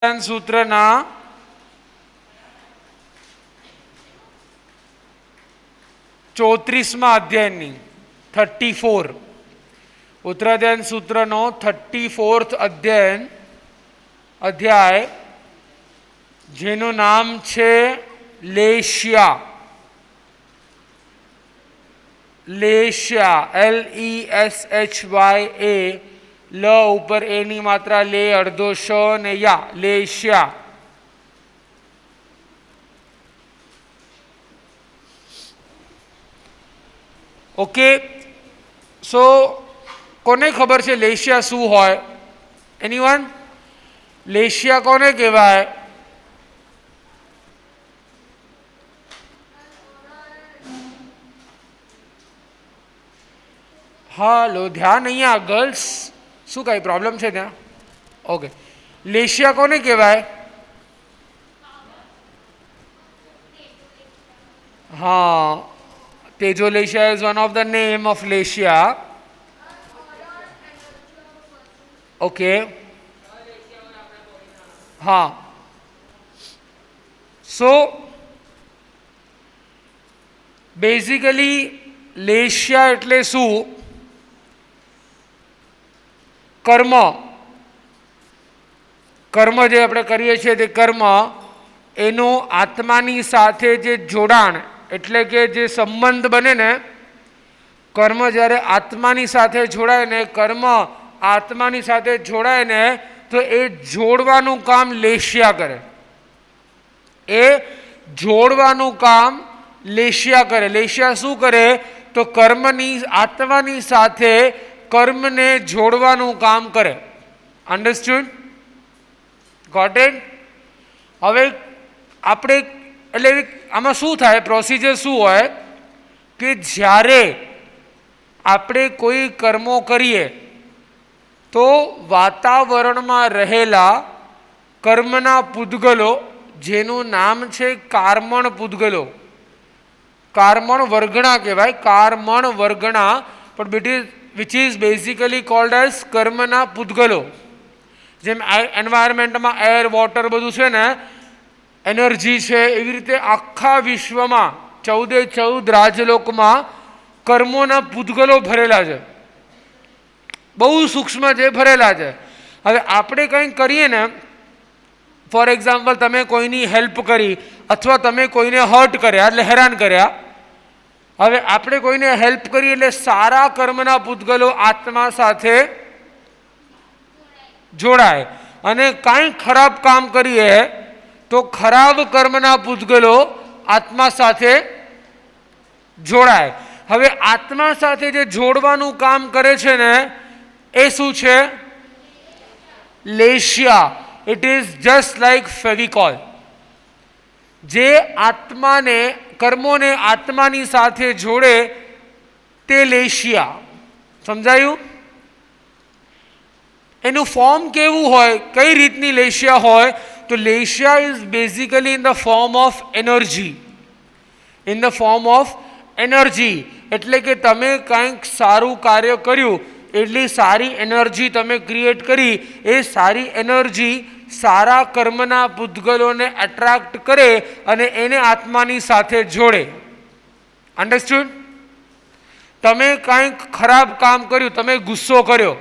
सूत्रना 34 अध्यायनी 34 उत्तराध्याय सूत्रनो 34th अध्याय जेनु नाम छे लेशिया लेशिया LESHYA ल ऊपर ए नी मात्रा ले अर्धो श ने या लेशिया। ओके सो कोने खबर छे लेशिया शू होय? एनीवन? लेशिया कोने कहेवाय? हालो ध्यान अहींया गर्ल्स शू कई प्रॉब्लम है त्या? ओके लेशिया कोने कहेवाय? हाँ tejo leshya is one of the name of leshya. Okay हाँ सो बेसिकली लेशिया एटले शू? कर्म कर्म जे आपणे करीए छीए ते कर्म एनु आत्मानी साथे जे जोडाण एटले के जे संबंध बने ने कर्म ज्यारे आत्मानी साथे जोड़ाय ने कर्म आत्मानी साथे जोड़ाय ने तो ए जोड़वानुं काम लेशिया करे। ए जोड़वानुं काम लेशिया करे। लेशिया शू करे तो कर्मनी आत्मानी साथे कर्म ने जोड़वानुं काम करे। अंडरस्टूड? Got it? हवे आपणे एटले आमां शुं थाय प्रोसिजर शुं होय के ज्यारे आपणे कोई कर्मो करीए तो वातावरणमां रहेला कर्मना पूतगलो जेनुं नाम छे कार्मण पूतगलो। कार्मण वर्गणा कहेवाय, कार्मण वर्गणा पण which is basically called as कर्मना पूतगलो। जेम एनवायरमेंट में एयर वॉटर बधुं छे ने एनर्जी छे एवी रीते आखा विश्व में 14 राजलोक में कर्मोना पूतगलो भरेला छे, बहु सूक्ष्म जे भरेला छे। हवे आपणे कंई करीए ने फॉर एक्जाम्पल तमे कोईनी हेल्प करी अथवा तमे कोईने हर्ट कर्या एटले हैरान कर्या, हवे आपणे कोईने हेल्प करी एटले सारा कर्मना पूतगलो आत्मा साथे जोड़ाय अने काई खराब काम करीए तो खराब कर्मना पूतगलो आत्मा साथे जोड़ाय। हवे आत्मा साथे जे जोड़वानुं काम करे छे ने ए शुं छे? लेशिया। It is just like Fevicol. जे आत्मा ने कर्मों ने आत्मानी साथे जोड़े ते लेशिया। समझायु? एनु फॉर्म केवुं होय, कई रीतनी लेशिया होय? तो leshya is basically in the form of energy. In the form of energy एटले के तमे कंईक सारू कार्य कर्युं एटली सारी एनर्जी तमे क्रिएट करी, ए सारी एनर्जी सारा कर्मना पूतगलोने एट्रेक्ट करे अने एने आत्मानी साथे जोड़े। अंडरस्टूड? तमे कंईक खराब काम कर्युं, तमे गुस्सो कर्यो,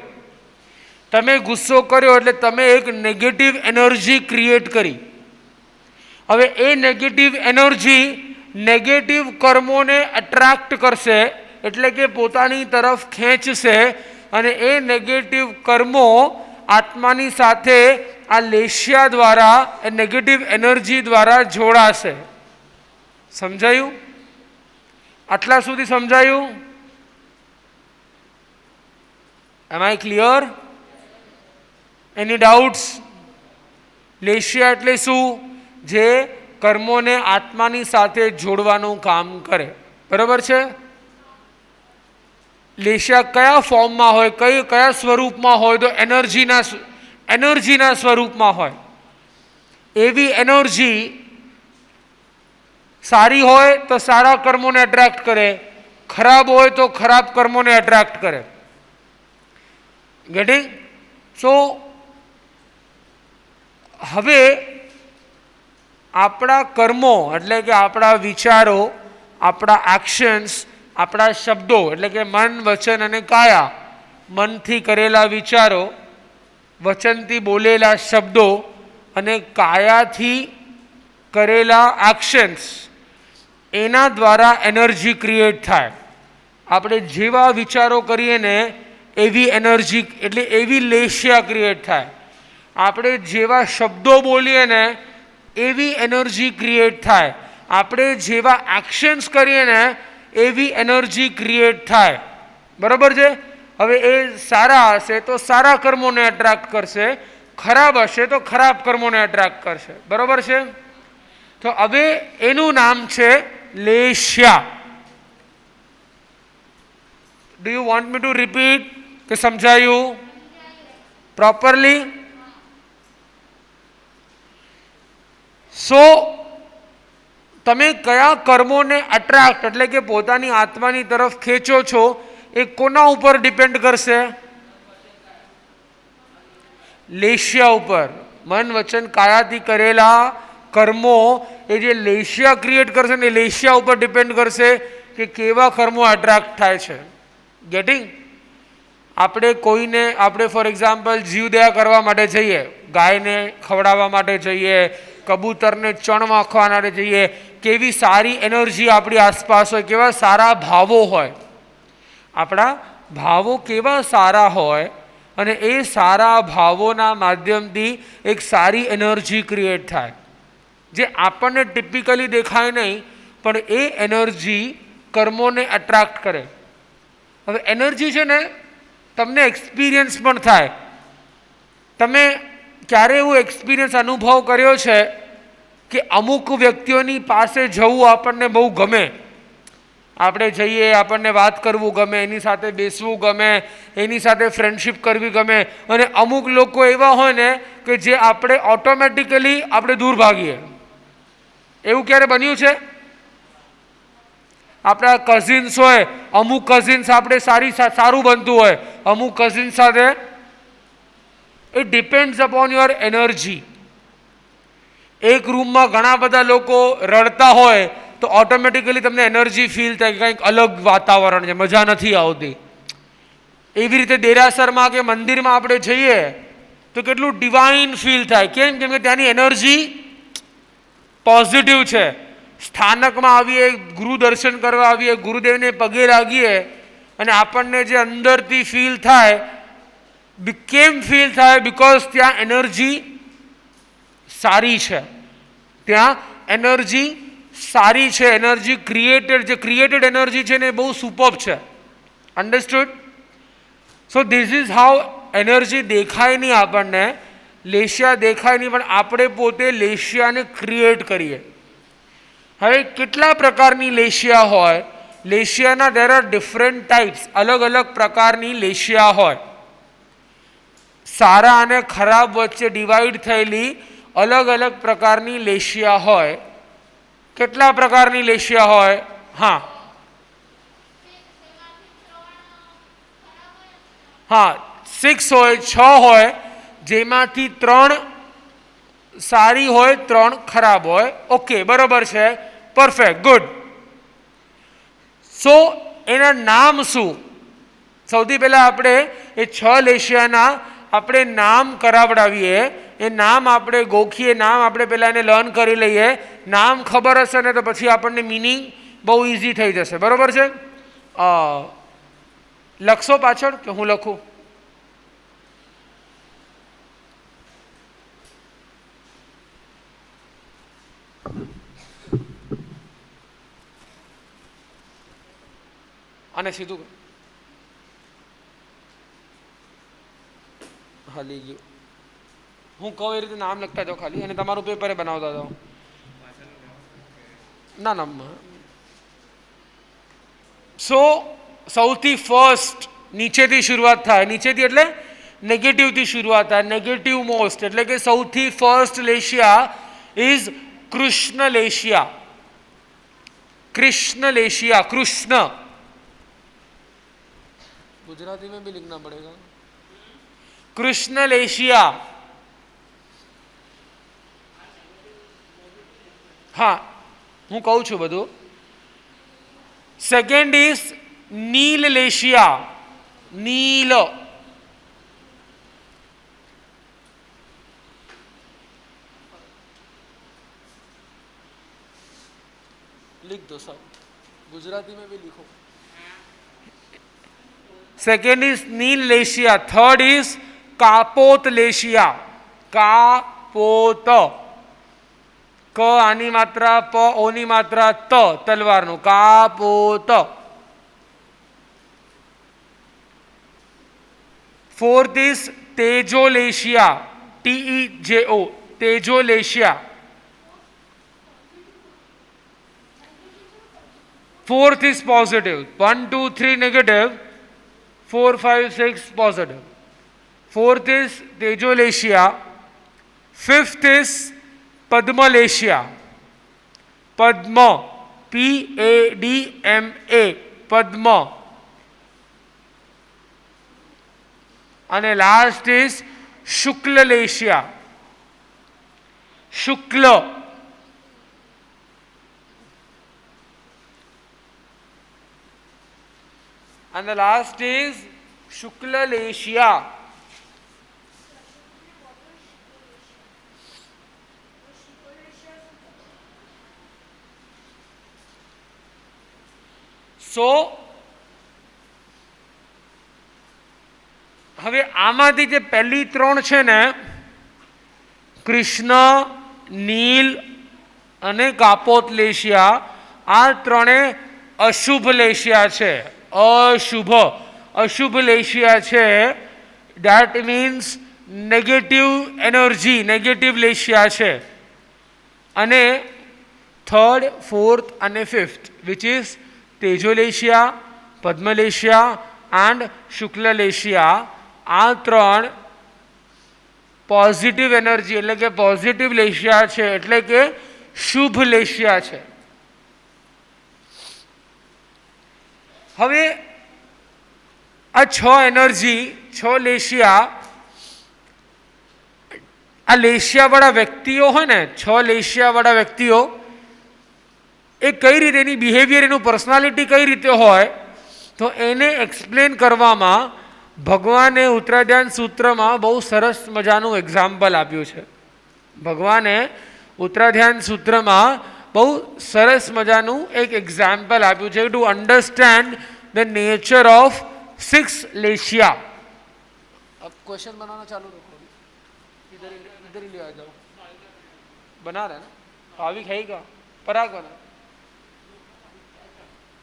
तमे गुस्सो कर्यो एटले तमे एक नेगेटिव एनर्जी क्रिएट करी। हवे ए नेगेटिव एनर्जी नेगेटिव कर्मोने एट्रेक्ट करशे एटले के पोतानी तरफ खेंचशे अने ए नेगेटिव कर्मो आत्मानी साथे आ लेशिया द्वारा ए नेगेटिव एनर्जी द्वारा जोड़ाशे। समझायु? आटला सुधी समझायु? Am I clear? Any doubts? लेशिया एटले शुं? जे कर्मोने आत्मानी साथे जोड़वानुं काम करे। बराबर छे? लेशिया कया फॉर्म में होय, कया स्वरूप में होय? तो एनर्जीना स्वरूप में होय। एवी एनर्जी सारी होय तो सारा कर्मोने एट्रेक्ट करे, खराब होय तो खराब कर्मोने एट्रेक्ट करे। गेटिंग? सो હવે આપણા કર્મો એટલે કે આપણા વિચારો, આપણા એક્શન્સ, આપણા શબ્દો એટલે કે મન, વચન અને કાયા, મનથી કરેલા વિચારો, વચનથી બોલેલા શબ્દો અને કાયાથી કરેલા એક્શન્સ, એના દ્વારા એનર્જી ક્રિએટ થાય. આપણે જેવા વિચારો કરીએ ને એવી એનર્જી એટલે એવી લેશિયા ક્રિએટ થાય. આપણે જેવા શબ્દો બોલીએ ને એવી એનર્જી ક્રિએટ થાય. આપણે જેવા એક્શન્સ કરીએ ને એવી એનર્જી ક્રિએટ થાય. બરાબર છે? હવે એ સારા હશે તો સારા કર્મોને એટ્રેક્ટ કરશે, ખરાબ હશે તો ખરાબ કર્મોને એટ્રેક્ટ કરશે. બરાબર છે? તો હવે એનું નામ છે લેશિયા. Do you want me to repeat? કે સમજાયું પ્રોપરલી? સો તમે કયા કર્મોને અટ્રેક્ટ એટલે કે પોતાની આત્માની તરફ ખેંચો છો એ કોના ઉપર ડિપેન્ડ કરશે? લેશિયા ઉપર. મન, વચન, કાયાથી કરેલા કર્મો એ જે લેશિયા ક્રિએટ કરશે ને એ લેશિયા ઉપર ડિપેન્ડ કરશે કે કેવા કર્મો એટ્રેક્ટ થાય છે. ગેટિંગ? આપણે કોઈને ફોર એક્ઝામ્પલ જીવદયા કરવા માટે જઈએ, ગાયને ખવડાવવા માટે જઈએ, કબૂતરને ચણ વાંખવા માટે જઈએ, કેવી સારી એનર્જી આપણી આસપાસ હોય, કેવા સારા ભાવો હોય, આપણા ભાવો કેવા સારા હોય અને એ સારા ભાવોના માધ્યમથી એક સારી એનર્જી ક્રિએટ થાય જે આપણને ટિપિકલી દેખાય નહીં પણ એ એનર્જી કર્મોને એટ્રેક્ટ કરે. હવે એનર્જી છે ને તમને એક્સપિરિયન્સ પણ થાય. તમે ક્યારે એવું એક્સપિરિયન્સ અનુભવ કર્યો છે કે અમુક વ્યક્તિઓની પાસે જવું આપણને બહુ ગમે? આપણે જઈએ, આપણને વાત કરવું ગમે, એની સાથે બેસવું ગમે, એની સાથે ફ્રેન્ડશિપ કરવી ગમે, અને અમુક લોકો એવા હોય ને કે જે આપણે ઓટોમેટિકલી આપણે દૂર ભાગીએ. એવું ક્યારે બન્યું છે? આપણા કઝિન્સ હોય, અમુક કઝિન્સ આપણે સારું બનતું હોય, અમુક કઝિન્સ સાથે it depends upon your energy. એક રૂમમાં ઘણા બધા લોકો રડતા હોય તો ઓટોમેટિકલી તમને એનર્જી ફીલ થાય કે કંઈક અલગ વાતાવરણ છે, મજા નથી આવતી. એવી રીતે દેરાસરમાં કે મંદિરમાં આપણે જઈએ તો કેટલું ડિવાઇન ફીલ થાય. કેમ? કેમ કે ત્યાંની એનર્જી પોઝિટિવ છે. સ્થાનકમાં આવીએ, ગુરુ દર્શન કરવા આવીએ, ગુરુદેવને પગે લાગીએ અને આપણને જે અંદરથી ફીલ થાય, કેમ ફીલ થાય? બિકોઝ ત્યાં એનર્જી સારી છે. ત્યાં એનર્જી સારી છે. એનર્જી જે ક્રિએટેડ એનર્જી છે ને એ બહુ સુપર્બ છે. Understood? So this is how energy દેખાય નહીં આપણને, લેશિયા દેખાય નહીં, પણ આપણે પોતે લેશિયાને ક્રિએટ કરીએ. હવે કેટલા પ્રકારની લેશિયા હોય? લેશિયાના દેર આર ડિફરન્ટ ટાઈપ્સ. અલગ અલગ પ્રકારની લેશિયા હોય. સારા અને ખરાબ વચ્ચે ડિવાઈડ થયેલી અલગ અલગ પ્રકારની લેશિયા હોય. કેટલા પ્રકારની લેશિયા હોય? હા હા 6 હોય, 6 હોય, જેમાંથી 3 સારી હોય, 3 ખરાબ હોય. ઓકે, બરોબર છે, પરફેક્ટ, ગુડ. સો એના નામ શું? સૌથી પહેલા આપણે એ 6 લેશિયાના આપણે નામ કરાવડાવીએ. એ નામ આપણે ગોખીએ, નામ આપણે પહેલાં એને લર્ન કરી લઈએ. નામ ખબર હશે ને તો પછી આપણને મિનિંગ બહુ ઇઝી થઈ જશે. બરાબર છે? લખશો પાછળ કે હું લખું? અને સીધું હાલી ગયું. હું કહું એ રીતે નામ લખતા જાઓ ખાલી, અને તમારું પેપરે બનાવતા જાઓ. ના ના. સો સૌથી ફર્સ્ટ નીચેથી શરૂઆત થાય. નીચેથી એટલે નેગેટિવથી શરૂઆત થાય. નેગેટિવ મોસ્ટ એટલે કે સૌથી ફર્સ્ટ લેશિયા ઇઝ કૃષ્ણ લેશિયા. कृष्ण लेशिया. कृष्ण गुजराती में भी लिखना पड़ेगा. कृष्ण लेशिया. હા, હું કહું છું બધું. Second is નીલલેશિયા. નીલ, लिख दो सब, गुजराती में भी लिखो. सेकेंड इज नीललेशिया. थर्ड इज कापोतलेशिया. कापोत, क आनी मात्रा, प ओनी मात्रा, त तलवारनु. कापोत. फोर्थ इज तेजोलेशिया. TEJO, तेजोलेशिया. Fourth is positive. 1, 2, 3 negative. 4, 5, 6 positive. Fourth is Tejolesia. Fifth is Padmalesia. Padma. PADMA. Padma. And last is Shuklalesia. Shukla. And the last is Shuklalesia. So, હવે આમાંથી જે પહેલી ત્રણ છે ને, કૃષ્ણ, નીલ અને કાપોતલેશિયા, આ ત્રણે અશુભ લેશિયા છે. અશુભ, અશુભ લેશિયા છે. That means negative energy, negative લેશિયા છે. અને થર્ડ, ફોર્થ અને ફિફ્થ, વિચ ઇઝ તેજોલેશિયા, પદ્મલેશિયા એન્ડ શુક્લલેશિયા, આ ત્રણ પોઝિટિવ એનર્જી એટલે કે પોઝિટિવ લેશિયા છે, એટલે કે શુભ લેશિયા છે. હવે આ છ એનર્જી, છ લેશિયા, આ લેશિયાવાળા વ્યક્તિઓ હોય ને, છ લેશિયાવાળા વ્યક્તિઓ, એ કઈ રીતે એની બિહેવિયર, એનું પર્સનાલિટી કઈ રીતે હોય, તો એને એક્સપ્લેન કરવામાં ભગવાને ઉત્તરાધ્યાન સૂત્રમાં બહુ સરસ મજાનું એક્ઝામ્પલ આપ્યું છે. ભગવાને ઉત્તરાધ્યાન સૂત્રમાં બહુ સરસ મજાનું એક એક્ઝામ્પલ આપ્યું છે to understand the nature of 6 લેશિયા. अब क्वेश्चन बनाना चालू रखो, इधर ही ले आ जाओ. बना रहे ना, भाविक है क्या, पराग बना.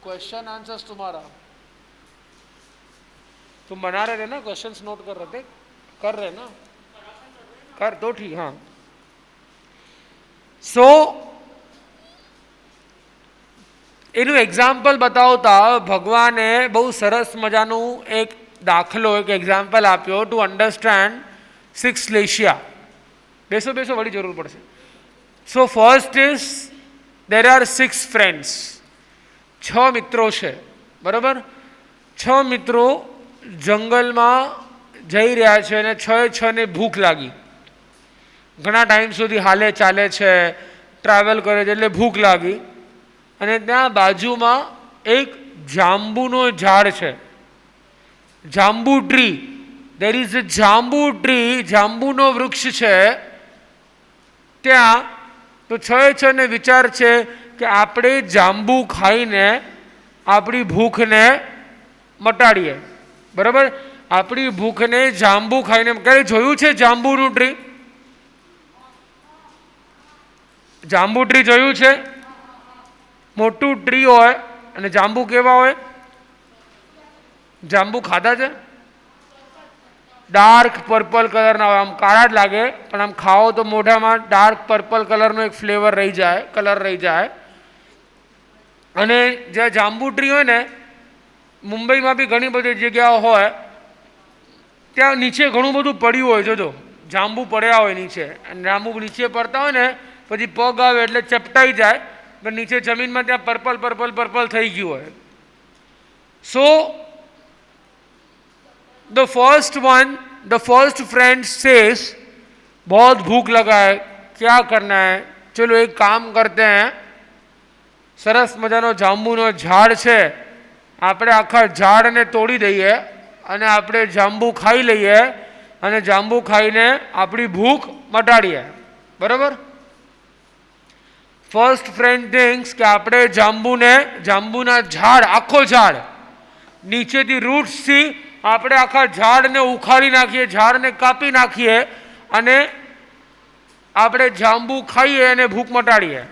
क्वेश्चन आंसर्स तुम्हारा, तुम बना रहे थे ना, क्वेश्चंस नोट कर रहे थे, कर रहे ना, कर तो ठीक. हाँ, सो એનું એક્ઝામ્પલ બતાવતા ભગવાને બહુ સરસ મજાનું એક દાખલો, એક એક્ઝામ્પલ આપ્યો ટુ અન્ડરસ્ટેન્ડ 6 લેશિયા. બેસો બેસો, વળી જરૂર પડશે. So first is there are 6 friends. 6 મિત્રો છે, બરાબર. 6 મિત્રો જંગલમાં જઈ રહ્યા છે અને 6 ને ભૂખ લાગી. ઘણા ટાઈમ સુધી હાલે ચાલે છે, ટ્રાવેલ કરે છે, એટલે ભૂખ લાગી. અને ત્યાં બાજુમાં એક જાંબુનો ઝાડ છે, jambu tree. There is a jambu tree, જાંબુનો વૃક્ષ છે ત્યાં. તો 6 ને વિચાર છે કે આપણે જાંબુ ખાઈને આપણી ભૂખને મટાડીએ, બરાબર. આપણી ભૂખને જાંબુ ખાઈને, ક્યારે જોયું છે જાંબુનું ટ્રી? જાંબુ ટ્રી જોયું છે? મોટું ટ્રી હોય અને જાંબુ કેવા હોય? જાંબુ ખાધા છે? ડાર્ક પર્પલ કલરના હોય, આમ કાળા જ લાગે પણ આમ ખાઓ તો મોઢામાં ડાર્ક પર્પલ કલરનો એક ફ્લેવર રહી જાય, કલર રહી જાય. અને જે જાંબુ ટ્રી હોય ને, મુંબઈમાં બી ઘણી બધી જગ્યાઓ હોય, ત્યાં નીચે ઘણું બધું પડ્યું હોય. જોજો, જાંબુ પડ્યા હોય નીચે, અને જાંબુ નીચે પડતા હોય ને પછી પગ આવે એટલે ચપટાઈ જાય, પણ નીચે જમીનમાં ત્યાં પર્પલ પર્પલ પર્પલ થઈ ગયું હોય. સો द फर्स्ट फ्रेंड सेज बहुत भूख लगा है, क्या करना है? चलो एक काम करते हैं, सरस मजानो जांबूनो झाड़ छे, આપણે આખા ઝાડને તોડી દઈએ અને આપણે જાંબુ ખાઈ લઈએ અને જાંબુ ખાઈને આપણી ભૂખ મટાડીએ. બરાબર? ફર્સ્ટ ફ્રેન્ડ થિંગ્સ કે આપણે જાંબુના ઝાડ, આખો ઝાડ નીચેથી રૂટ્સથી આપણે આખા ઝાડને ઉખાડી નાખીએ, ઝાડને કાપી નાખીએ અને આપણે જાંબુ ખાઈએ અને ભૂખ મટાડીએ.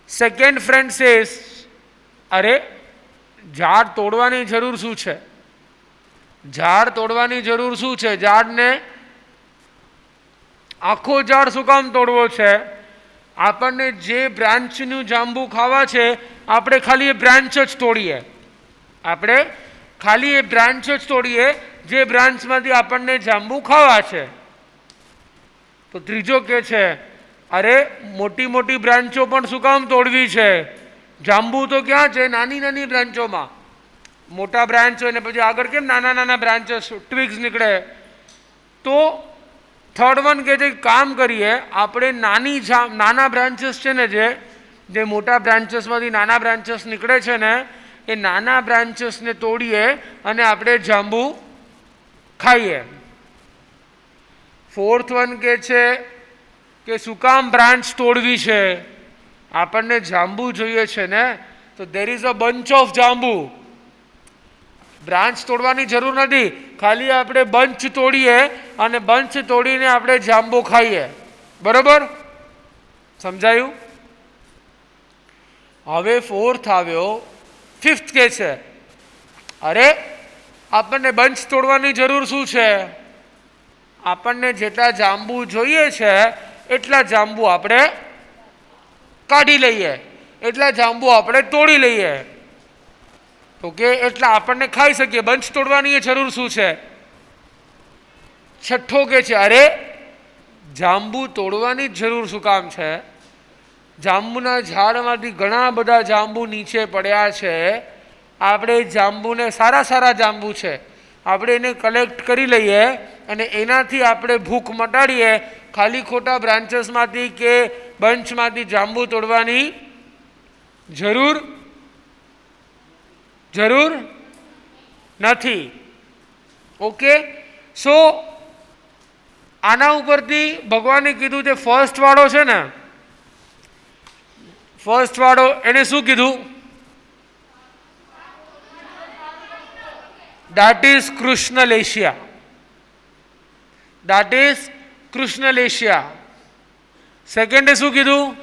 સેકન્ડ ફ્રેન્ડ સેઝ, અરે ઝાડ તોડવાની જરૂર શું છે? ઝાડ તોડવાની જરૂર શું છે? ઝાડને આખો ઝાડ શું કામ તોડવો છે? આપણને જે બ્રાન્ચનું જાંબુ ખાવા છે આપણે ખાલી એ બ્રાન્ચ જ તોડીએ, આપણે ખાલી એ બ્રાન્ચ જ તોડીએ જે બ્રાન્ચમાંથી આપણને જાંબુ ખાવા છે. તો ત્રીજો કે છે, અરે મોટી મોટી બ્રાન્ચો પણ શું કામ તોડવી છે? જાંબુ તો ક્યાં છે? નાની નાની બ્રાન્ચોમાં. મોટા બ્રાન્ચ હોય ને પછી આગળ કેમ નાના નાના બ્રાન્ચીસ, ટ્વિગ્સ નીકળે. તો થર્ડ વન કે જે કામ કરીએ, આપણે નાના બ્રાન્ચીસ છે ને, જે મોટા બ્રાન્ચીસમાંથી નાના બ્રાન્ચીસ નીકળે છે ને, એ નાના બ્રાન્ચીસને તોડીએ અને આપણે જાંબુ ખાઈએ. ફોર્થ વન કે છે કે શું કામ બ્રાન્ચ તોડવી છે? આપણને જાંબુ જોઈએ છે ને, તો દેર is a bunch of jamun. Branch તોડવાની જરૂર નથી, ખાલી આપણે બંચ તોડીએ અને બંચ તોડીને આપણે જાંબુ ખાઈએ. બરોબર? સમજાયું? હવે ફોર્થ આવ્યો. ફિફ્થ કે છે, અરે આપણને બંચ તોડવાની જરૂર શું છે? આપણને જેટલા જાંબુ જોઈએ છે એટલા જાંબુ આપણે કાઢી લઈએ, એટલા જાંબુ આપણે તોડી લઈએ. ઓકે, એટલા આપણને ખાઈ શકીએ. બંચ તોડવાની જરૂર શું છે? છઠ્ઠો કે છે, અરે જાંબુ તોડવાની જરૂર શું કામ છે? જાંબુના ઝાડમાંથી ઘણા બધા જાંબુ નીચે પડ્યા છે, આપણે જાંબુને સારા જાંબુ છે, આપણે એને કલેક્ટ કરી લઈએ અને એનાથી આપણે ભૂખ મટાડીએ. ખાલી ખોટા બ્રાન્ચીસમાંથી કે બંચમાંથી જાંબુ તોડવાની જરૂર નથી. ઓકે, સો આના ઉપરથી ભગવાને કીધું જે ફર્સ્ટ વાળો છે ને, ફર્સ્ટ વાળો એને શું કીધું? that is Krishna-lesia. that is Krishna-lesia. Second એ શું કીધું?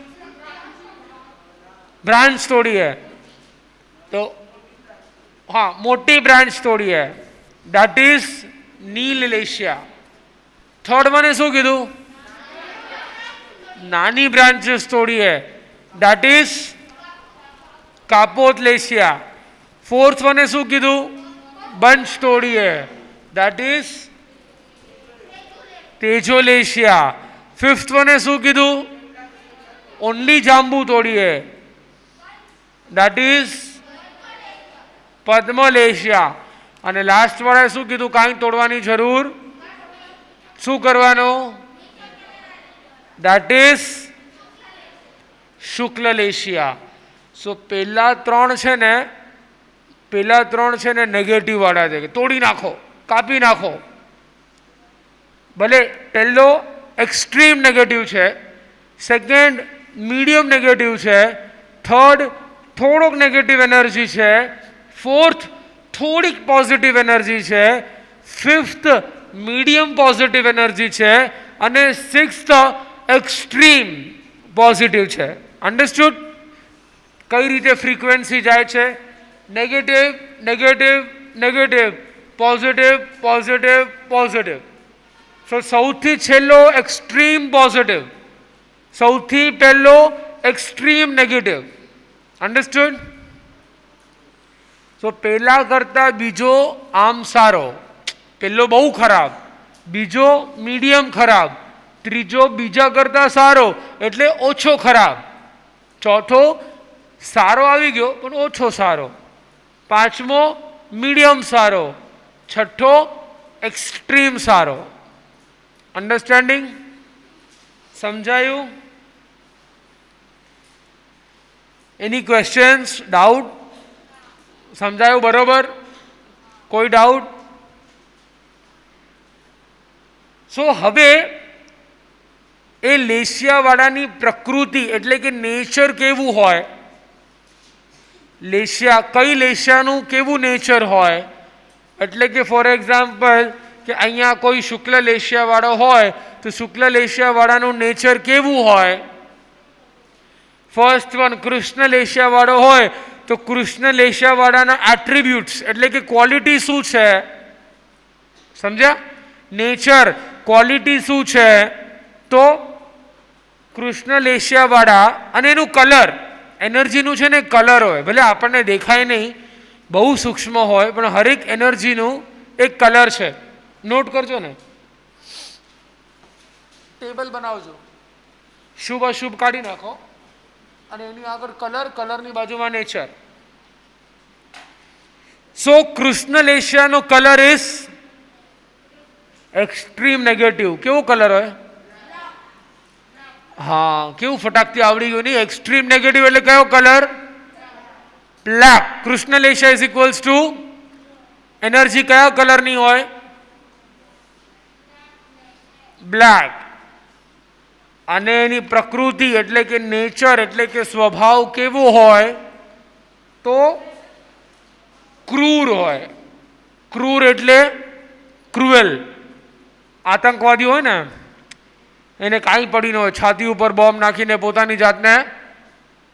બ્રાન્ચ તોડીએ, તો હા મોટી બ્રાન્ચ તોડીએ, that is Neem-lesia. થર્ડ મને શું કીધું? નાની બ્રાન્ચીસ તોડીએ, that is Kapot-lesia. ફોર્થ મને શું કીધું? બંચ તોડીએ, that is Tejo-lesia. ફિફ્થ મને શું કીધું? ઓનલી જાંબુ તોડીએ, that is Padma-lesia. અને લાસ્ટ વાળાએ શું કીધું? કાંઈ તોડવાની જરૂર, શું કરવાનું? that is Shukla-lesia. સો પહેલા ત્રણ છે ને નેગેટિવ વાળા છે, તોડી નાખો, કાપી નાખો. ભલે પહેલો એક્સ્ટ્રીમ નેગેટિવ છે, સેકન્ડ મીડિયમ નેગેટિવ છે, થર્ડ થોડોક નેગેટિવ એનર્જી છે, ફોર્થ થોડીક પોઝિટિવ એનર્જી છે, ફિફ્થ મીડિયમ પોઝિટિવ એનર્જી છે અને સિક્સ્થ એક્સ્ટ્રીમ પોઝિટિવ છે. અન્ડરસ્ટુડ? કઈ રીતે ફ્રીક્વન્સી જાય છે? Negative negative negative, positive positive positive. So સૌથી છેલ્લો એક્સ્ટ્રીમ પોઝિટિવ, સૌથી પહેલો એક્સ્ટ્રીમ નેગેટિવ. અન્ડરસ્ટુડ? સો પહેલા કરતાં બીજો આમ સારો, પહેલો બહુ ખરાબ, બીજો મીડિયમ ખરાબ, ત્રીજો બીજા કરતાં સારો એટલે ઓછો ખરાબ, ચોથો સારો આવી ગયો પણ ઓછો સારો, પાંચમો મીડિયમ સારો, છઠ્ઠો એક્સ્ટ્રીમ સારો. અન્ડરસ્ટેન્ડિંગ? સમજાયું? એની ક્વેશ્ચન્સ, ડાઉટ? સમજાયું બરોબર? કોઈ ડાઉટ? સો હવે એ લેશિયાવાળાની પ્રકૃતિ એટલે કે નેચર કેવું હોય, લેશિયા કઈ લેશિયાનું કેવું નેચર હોય, એટલે કે ફોર એક્ઝામ્પલ કે અહીંયા કોઈ શુક્લ લેશિયાવાળો હોય તો શુક્લ લેશિયાવાળાનું નેચર કેવું હોય? ફર્સ્ટ વન કૃષ્ણ લેશિયાવાળો હોય તો કૃષ્ણ લેશિયાવાળાના એટ્રીબ્યુટ્સ એટલે કે ક્વોલિટી શું છે? સમજ્યા? નેચર ક્વોલિટી શું છે? તો કૃષ્ણ લેશિયાવાળા અને એનું કલર, એનર્જીનું છે ને કલર હોય, ભલે આપણને દેખાય નહીં, બહુ સૂક્ષ્મ હોય, પણ હરેક એનર્જીનું એક કલર છે. નોટ કરજો ને, ટેબલ બનાવજો, શુભ અશુભ કાઢી નાખો અને એની આગળ કલર, કલરની બાજુમાં નેચર. સો કૃષ્ણ લેશિયાનો કલર ઇઝ એક્સ્ટ્રીમ નેગેટિવ. કેવો કલર હોય? હા, કેવું ફટાકથી આવડી ગયું નહીં? એક્સ્ટ્રીમ નેગેટિવ એટલે કયો colour? Black. Krishna leshya is equals to energy કયા કલરની હોય? બ્લેક. અને એની પ્રકૃતિ એટલે કે નેચર એટલે કે સ્વભાવ કેવો હોય? તો ક્રૂર હોય. ક્રૂર એટલે ક્રુએલ. આતંકવાદી હોય ને, એને કાંઈ પડી ન હોય, છાતી ઉપર બોમ્બ નાખીને પોતાની જાતને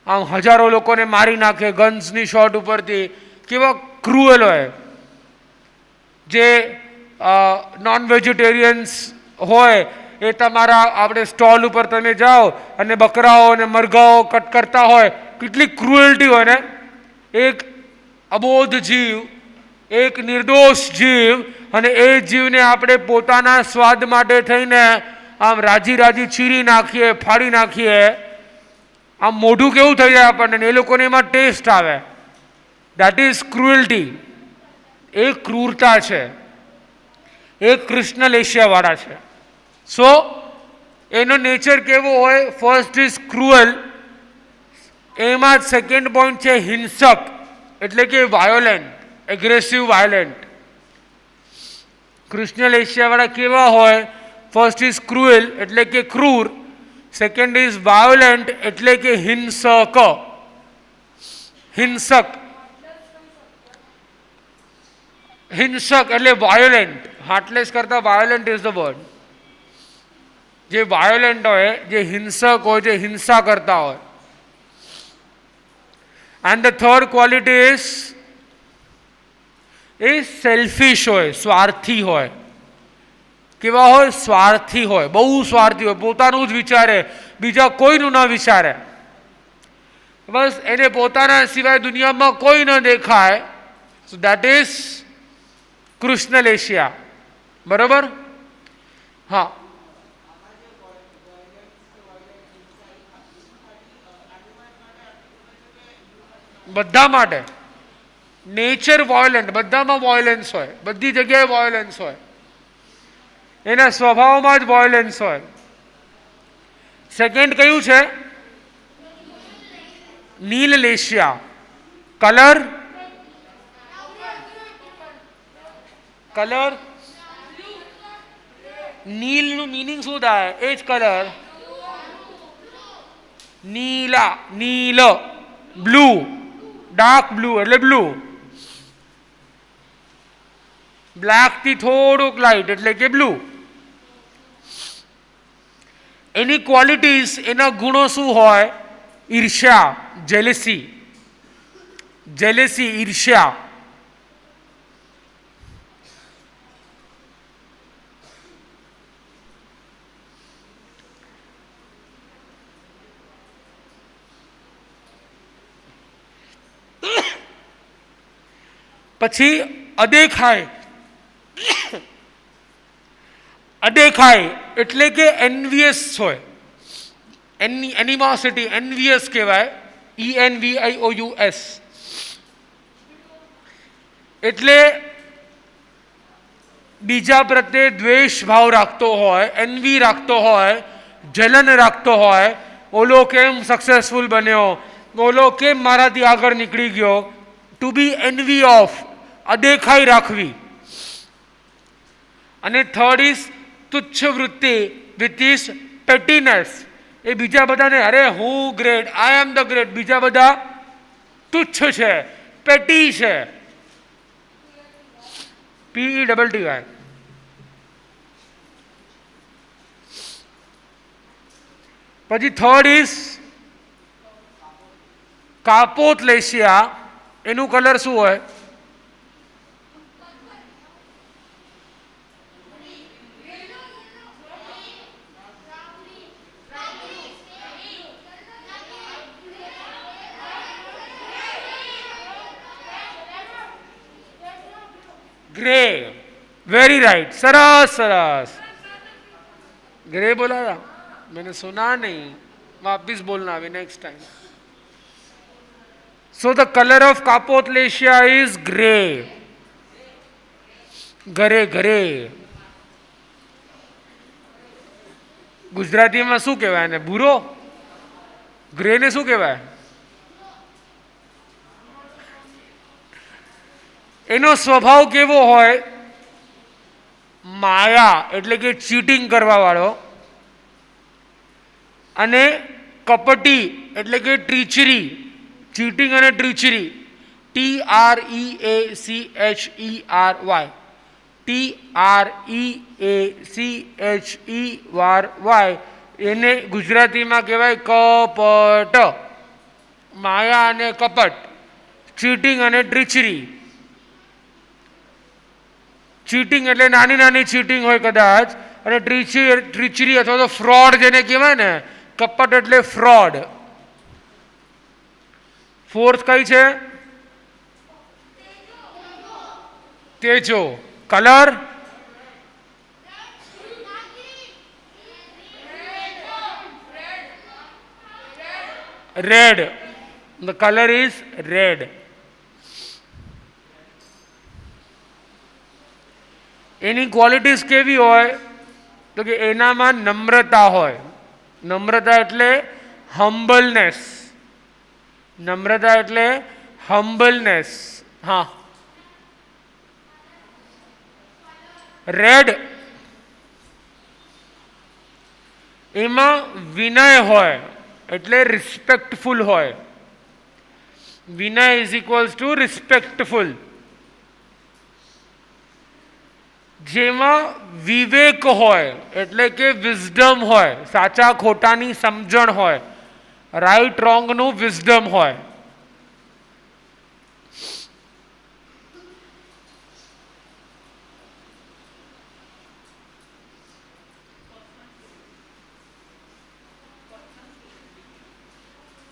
આમ હજારો લોકોને મારી નાખે ગન્સની શોટ ઉપરથી. કેવા ક્રુએલ હોય. જે નોન વેજીટેરિયન્સ હોય એ તમારા આપણે સ્ટોલ ઉપર તમે જાઓ અને બકરાઓ અને મરઘાઓ કટ કરતા હોય, કેટલી ક્રુએલ્ટી હોય ને. એક અબોધ જીવ, એક નિર્દોષ જીવ, અને એ જીવને આપણે પોતાના સ્વાદ માટે થઈને આમ રાજી રાજી ચીરી નાખીએ, ફાડી નાખીએ. આમ મોઢું કેવું થઈ જાય આપણને, એ લોકોને એમાં ટેસ્ટ આવે. That is ક્રુએલ્ટી. એ ક્રૂરતા છે. એ કૃષ્ણ લેશિયાવાળા છે. સો એનો નેચર કેવો હોય? First is cruel. એમાં સેકન્ડ પોઈન્ટ છે હિંસક એટલે કે વાયોલેન્ટ, એગ્રેસિવ વાયોલેન્ટ. કૃષ્ણ લેશિયાવાળા કેવા હોય? ફર્સ્ટ ઇઝ ક્રુએલ એટલે કે ક્રૂર. સેકન્ડ ઇઝ વાયોલેન્ટ એટલે કે હિંસક. હિંસક, હિંસક એટલે વાયોલેન્ટ. હાર્ટલેસ કરતા વાયોલેન્ટ ઇઝ ધ વર્ડ. જે વાયોલેન્ટ હોય, જે હિંસક હોય, જે હિંસા કરતા હોય. And the third quality is A selfish હોય, સ્વાર્થી હોય. કેવા હોય? સ્વાર્થી હોય, બહુ સ્વાર્થી હોય, પોતાનું જ વિચારે, બીજા કોઈનું ન વિચારે. બસ એને પોતાના સિવાય દુનિયામાં કોઈ ન દેખાય. So that is Krishna leshya. બરોબર? હા, બધા માટે નેચર વાયોલન્ટ, બધામાં વાયોલન્સ હોય, બધી જગ્યાએ વાયોલન્સ હોય, એના સ્વભાવમાં જ વાયોલન્સ હોય. સેકન્ડ કયું છે? નીલ લેશિયા. કલર, કલર નીલનું મિનિંગ શું થાય? એ જ કલર. નીલા, નીલ, બ્લુ, ડાર્ક બ્લુ એટલે બ્લુ. બ્લેક થી થોડુંક લાઇટ એટલે કે બ્લુ. એની ક્વોલિટીઝ, એના ગુણો શું હોય? ઈર્ષ્યા, જેલેસી. જેલેસી, ઈર્ષ્યા. પછી અદેખાય. અદેખાય એટલે કે એનવીએસ હોય. એનિમોસિટી, એનવીએસ કહેવાય. ENVIOUS. એટલે બીજા પ્રત્યે દ્વેષ ભાવ રાખતો હોય, એનવી રાખતો હોય, જલન રાખતો હોય. ઓલો કેમ સક્સેસફુલ બન્યો, બોલો કેમ મારાથી આગળ નીકળી ગયો. ટુ બી એનવી ઓફ, અદેખાઈ રાખવી. અને થર્ડ ઇઝ તુચ્છ વૃત્તિ વિથ ઇઝ પેટીનેસ. એ બીજા બધાને અરે હું great, I am the great, બીજા બધા તુચ્છ છે, પેટી છે. PETTY. પછી થર્ડ ઇઝ કાપોથલેશિયા. એનું કલર શું હોય? ग्रे. वेरी राइट, सरस सरस. ग्रे बोला था मैंने, सुना नहीं, वापिस बोलना अभी next time. So the colour of कापोथलेशिया is grey. Grey grey. Gujarati में शू कहेवाय ने? भूरो. ग्रे ने शू कहेवाय? એનો સ્વભાવ કેવો હોય? માયા એટલે કે ચીટિંગ કરવા વાળો, અને કપટી એટલે કે ટ્રીચરી. ચીટિંગ અને ટ્રીચરી. TREACHERY. TREACHERY. એને ગુજરાતીમાં કહેવાય કપટ. માયા અને કપટ, ચીટિંગ અને ટ્રીચરી. ચીટિંગ એટલે નાની નાની ચીટિંગ હોય કદાચ, અને ટ્રીચરી અથવા તો ફ્રોડ જેને કહેવાય ને, કપટ એટલે ફ્રોડ. ફોર્થ કઈ છે? તેજો. Colour? Red. The colour is red. એની ક્વોલિટીઝ કેવી હોય? તો કે એનામાં નમ્રતા હોય. નમ્રતા એટલે હમ્બલનેસ. નમ્રતા એટલે હમ્બલનેસ. હા. રેડ એમાં વિનય હોય એટલે રિસ્પેક્ટફુલ હોય. વિનય ઇઝ ઇક્વલ્સ ટુ રિસ્પેક્ટફુલ. જેમાં વિવેક હોય એટલે કે વિઝડમ હોય, સાચા ખોટાની સમજણ હોય, રાઈટ રોંગનું વિઝડમ હોય.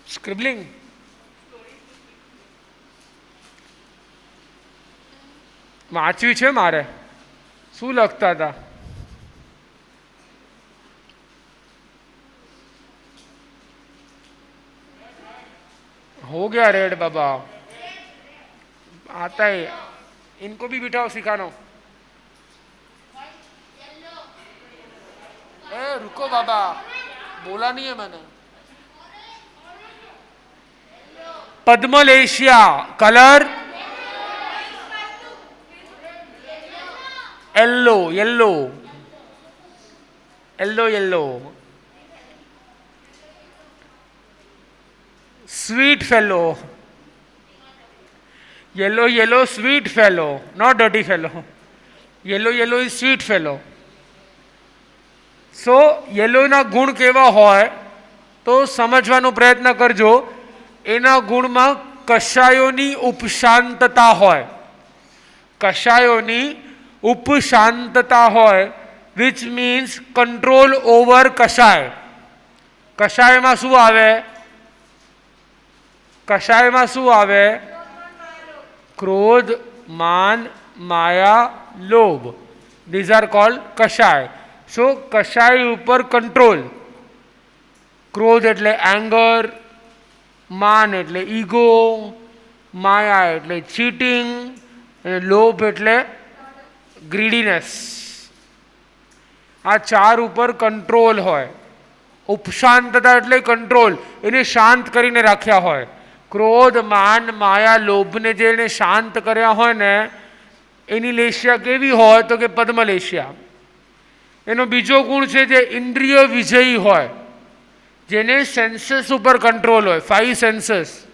સ્ક્રિબલિંગ. વાંચવી છે મારે. શું લખતા હતા? हो गया रेड बाबा, आता है. इनको भी बिठाओ, सिखानो. ए रुको बाबा, बोला नहीं है मैंने. पद्मलेशिया. Colour? Yellow. Yellow. Yellow yellow. Sweet fellow. Yellow yellow sweet fellow, not dirty fellow. Yellow yellow is sweet fellow. So yellow ના ગુણ કેવા હોય તો સમજવાનો પ્રયત્ન કરજો. એના ગુણમાં કશાયોની ઉપશાંતતા હોય. કશાયોની ઉપશાંતતા હોય, which means control over કશાય. કશાયમાં શું આવે? કશાયમાં શું આવે? ક્રોધ, માન, માયા, લોભ. These are called કશાય. So કશાય ઉપર કંટ્રોલ. ક્રોધ એટલે એંગર, માન એટલે ઈગો, માયા એટલે ચીટિંગ, અને લોભ એટલે ગ્રીડીનેસ. આ ચાર ઉપર કંટ્રોલ હોય. ઉપશાંતતા એટલે કંટ્રોલ, એને શાંત કરીને રાખ્યા હોય. ક્રોધ, માન, માયા, લોભને જે એને શાંત કર્યા હોય ને એની લેશિયા કેવી હોય તો કે પદ્મલેશિયા. એનો બીજો ગુણ છે જે ઇન્દ્રિય વિજયી હોય, જેને સેન્સસ ઉપર કંટ્રોલ હોય, 5 સેન્સસ.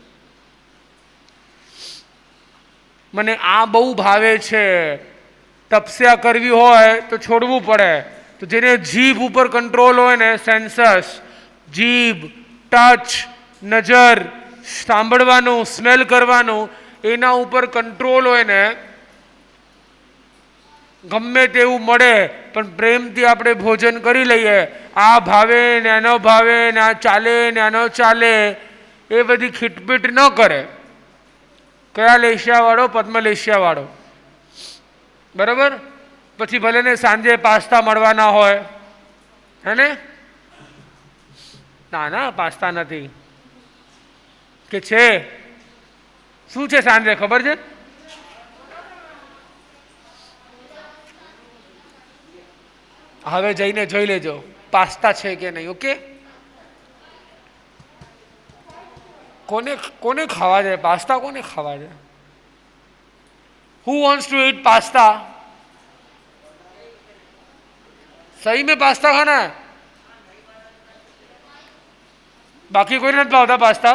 મને આ બહુ ભાવે છે, તપસ્યા કરવી હોય તો છોડવું પડે, તો જેને જીભ ઉપર કંટ્રોલ હોય ને, સેન્સસ, જીભ, ટચ, નજર, સાંભળવાનું, સ્મેલ કરવાનું, એના ઉપર કંટ્રોલ હોય ને, ગમે તેવું મળે પણ પ્રેમથી આપણે ભોજન કરી લઈએ, આ ભાવે ને આ ન ભાવે ને આ ચાલે ને આ ન ચાલે, એ બધી ખીટપીટ ન કરે. કયા લેશિયાવાળો? પદ્મલેશિયાવાળો. બરાબર? પછી ભલે ને સાંજે પાસ્તા મળવાના હોય, હે ને? ના ના, પાસ્તા નથી. કે છે શું છે સાંજે ખબર છે? હવે જઈને જોઈ લેજો પાસ્તા છે કે નહીં. ઓકે, કોને કોને ખાવા છે પાસ્તા? કોને ખાવા છે? હુ વોન્ટ્સ टू ईट पास्ता? सही में पास्ता खाना है? बाकी कोई नहीं भावता पास्ता?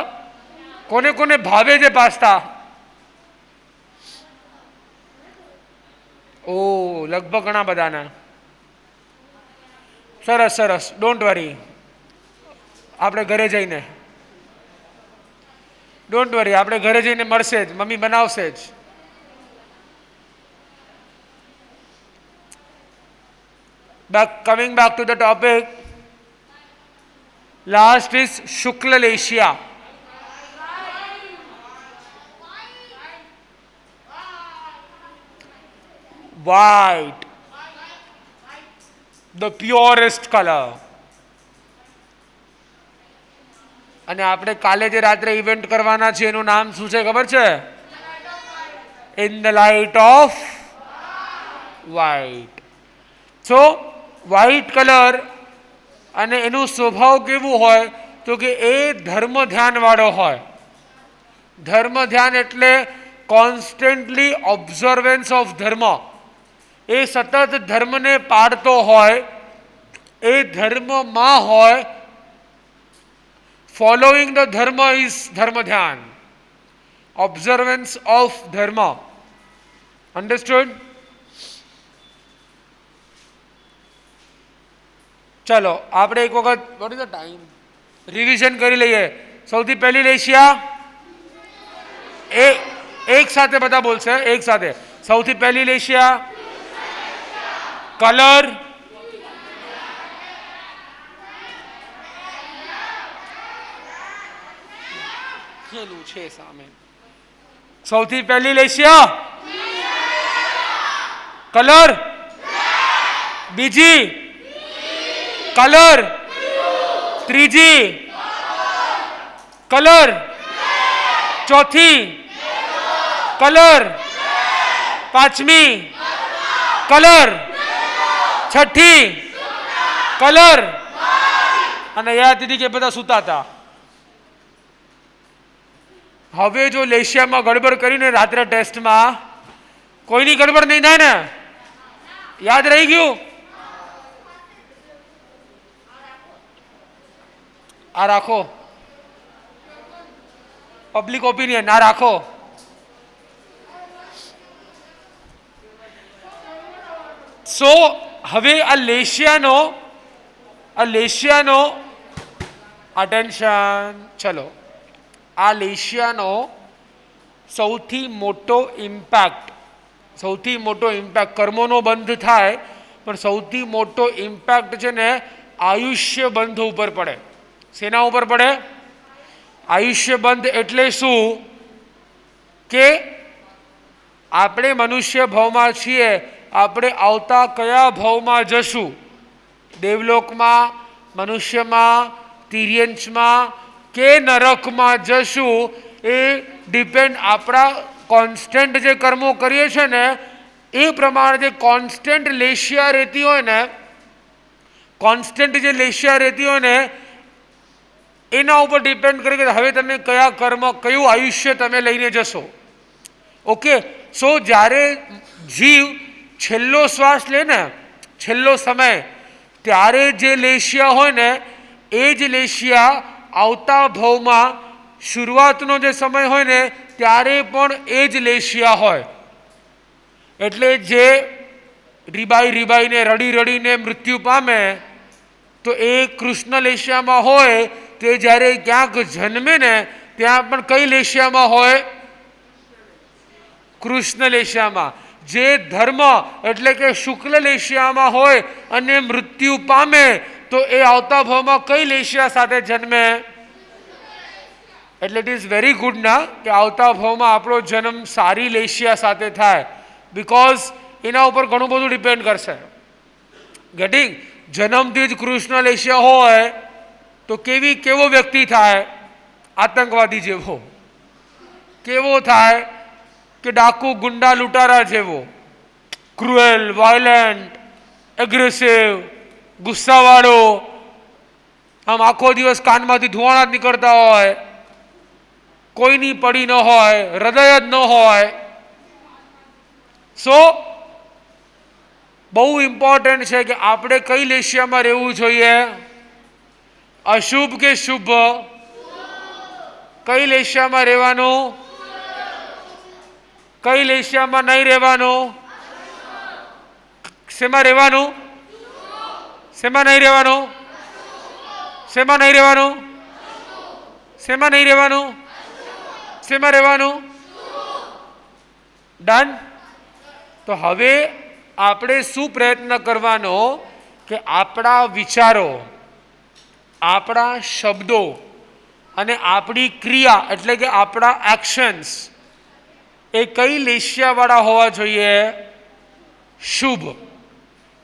कोने कोने भावे છે પાસ્તા? ઓ, લગભગ ઘણા બધાના. સરસ સરસ, ડોન્ટ વરી, આપણે ઘરે જઈને મળશે જ, મમ્મી બનાવશે જ. Coming back to the topic, last is Shukla Lesia. White, the purest color. અને આપણે કાલે જે રાત્રે ઇવેન્ટ કરવાના છે એનું નામ શું છે ખબર છે? In the light of white. So white colour, અને એનું સ્વભાવ કેવું હોય તો કે એ ધર્મ ધ્યાનવાળો હોય. ધર્મ ધ્યાન એટલે કોન્સ્ટન્ટલી ઓબ્ઝર્વન્સ ઓફ ધર્મ. એ સતત ધર્મને પાળતો હોય, એ ધર્મમાં હોય. ફોલોઈંગ ધ ધર્મ ઇઝ ધર્મ ધ્યાન, ઓબ્ઝર્વન્સ ઓફ ધર્મ. અન્ડરસ્ટુડ? ચલો આપણે એક વખત what is the time revision કરી લઈએ. સૌથી પહેલી લેશિયા, એક સાથે બધા બોલશે, એક સાથે. સૌથી પહેલી લેશિયા કલર, ખેલું છે સામે. સૌથી પહેલી લેશિયા કલર, બીજી કલર, ત્રીજી કલર, ચોથી કલર, પાંચમી કલર, છઠ્ઠી કલર. અને યાદ દીધી કે બધા સૂતા હતા. હવે જો લેશિયામાં ગડબડ કરીને રાત્રે ટેસ્ટમાં કોઈની ગડબડ નહીં થાય ને? યાદ રહી ગયું? આ રાખો, પબ્લિક ઓપિનિયન આ રાખો. સો હવે આ લેશિયાનો અટેન્શન. ચલો, આ લેશિયાનો સૌથી મોટો ઇમ્પેક્ટ કર્મોનો બંધ થાય, પણ સૌથી મોટો ઇમ્પેક્ટ છે ને આયુષ્ય બંધ ઉપર પડે. શેના ઉપર પડે? આયુષ્ય બંધ એટલે શું કે આપણે મનુષ્ય ભાવમાં છીએ, આપણે આવતા કયા ભાવમાં જશું? દેવલોકમાં, મનુષ્યમાં, તિર્યંશમાં કે નરકમાં જશું, એ ડિપેન્ડ આપણા કોન્સ્ટન્ટ જે કર્મો કરીએ છીએ ને એ પ્રમાણે. જે કોન્સ્ટન્ટ લેશિયા રહેતી હોય ને એના ઉપર ડિપેન્ડ કરે કે હવે તમે કયા કર્મ, કયું આયુષ્ય તમે લઈને જશો. ઓકે, સો જ્યારે જીવ છેલ્લો શ્વાસ લે ને, છેલ્લો સમય, ત્યારે જે લેશિયા હોય ને એ જ લેશિયા આવતા ભાવમાં શરૂઆતનો જે સમય હોય ને ત્યારે પણ એ જ લેશિયા હોય. એટલે જે રીબાઈ રીબાઈને રડી રડીને મૃત્યુ પામે તો એ કૃષ્ણ લેશિયામાં હોય. તે જ્યારે ક્યાંક જન્મે ને ત્યાં પણ કઈ લેશિયામાં હોય? કૃષ્ણ લેશિયામાં. જે ધર્મ એટલે કે શુક્લ લેશિયામાં હોય અને મૃત્યુ પામે તો એ આવતા ભાવમાં કઈ લેશિયા સાથે જન્મે? એટલે ઇટ ઇઝ વેરી ગુડ ના કે આવતા ભાવમાં આપણો જન્મ સારી લેશિયા સાથે થાય, બિકોઝ એના ઉપર ઘણું બધું ડિપેન્ડ કરશે. ગેટિંગ? જન્મથી જ કૃષ્ણ લેશિયા હોય તો કેવો વ્યક્તિ થાય? આતંકવાદી જેવો. કેવો થાય? કે ડાકુ, ગુંડા, લૂંટારા જેવો. ક્રુએલ, વાયલન્ટ, એગ્રેસિવ, ગુસ્સાવાળો, આમ આખો દિવસ કાનમાંથી ધુવાણા જ નીકળતા હોય, કોઈની પડી ન હોય, હૃદય જ ન હોય. સો બહુ ઇમ્પોર્ટન્ટ છે કે આપણે કઈ લેશિયામાં રહેવું જોઈએ? અશુભ કે શુભ? કઈ લેશિયામાં રહેવાનું? કઈ લેશિયામાં નહીં રહેવાનું? શેમાં રહેવાનું? શેમાં નહીં રહેવાનું? શેમાં નહીં રહેવાનું? શેમાં નહીં રહેવાનું? શેમાં રહેવાનું? ડન. તો હવે આપણે શું પ્રયત્ન કરવાનો કે આપણા વિચારો, આપણા શબ્દો અને આપણી ક્રિયા એટલે કે આપણા એક્શન્સ એ કઈ લેશિયાવાળા હોવા જોઈએ? શુભ.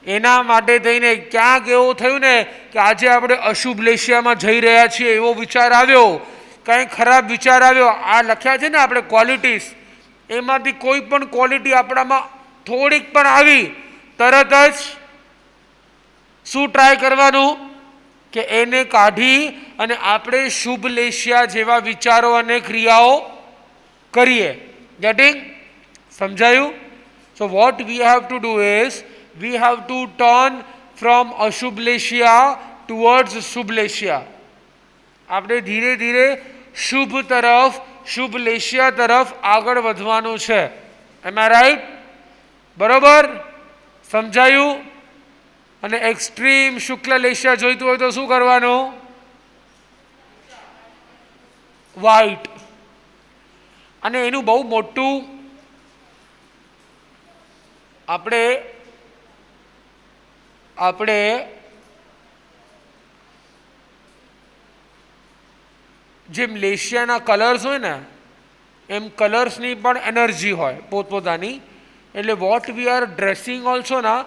એના માટે થઈને ક્યાંક એવું થયું ને કે આજે આપણે અશુભ લેશિયામાં જઈ રહ્યા છીએ એવો વિચાર આવ્યો, કંઈ ખરાબ વિચાર આવ્યો, આ લખ્યા છે ને આપણે ક્વોલિટીઝ, એમાંથી કોઈ પણ ક્વોલિટી આપણામાં થોડીક પણ આવી, તરત જ શું ટ્રાય કરવાનું કે એને કાઢી અને આપણે શુભ લેશિયા જેવા વિચારો અને ક્રિયાઓ કરીએ. ગેટિંગ? સમજાયું? So what we have to do is we have to turn from ashubh leshiya towards શુભ લેશિયા. આપણે ધીરે ધીરે શુભ તરફ, શુભ લેશિયા તરફ આગળ વધવાનું છે. એમ આઈ રાઈટ? બરોબર? સમજાયું? અને એક્સ્ટ્રીમ શુક્લ લેશિયા જોઈતું હોય તો શું કરવાનું? વ્હાઈટ. અને એનું બહુ મોટું આપણે જેમ લેશિયાના કલર્સ હોય ને એમ કલર્સની પણ એનર્જી હોય પોતપોતાની. એટલે what we are dressing also ના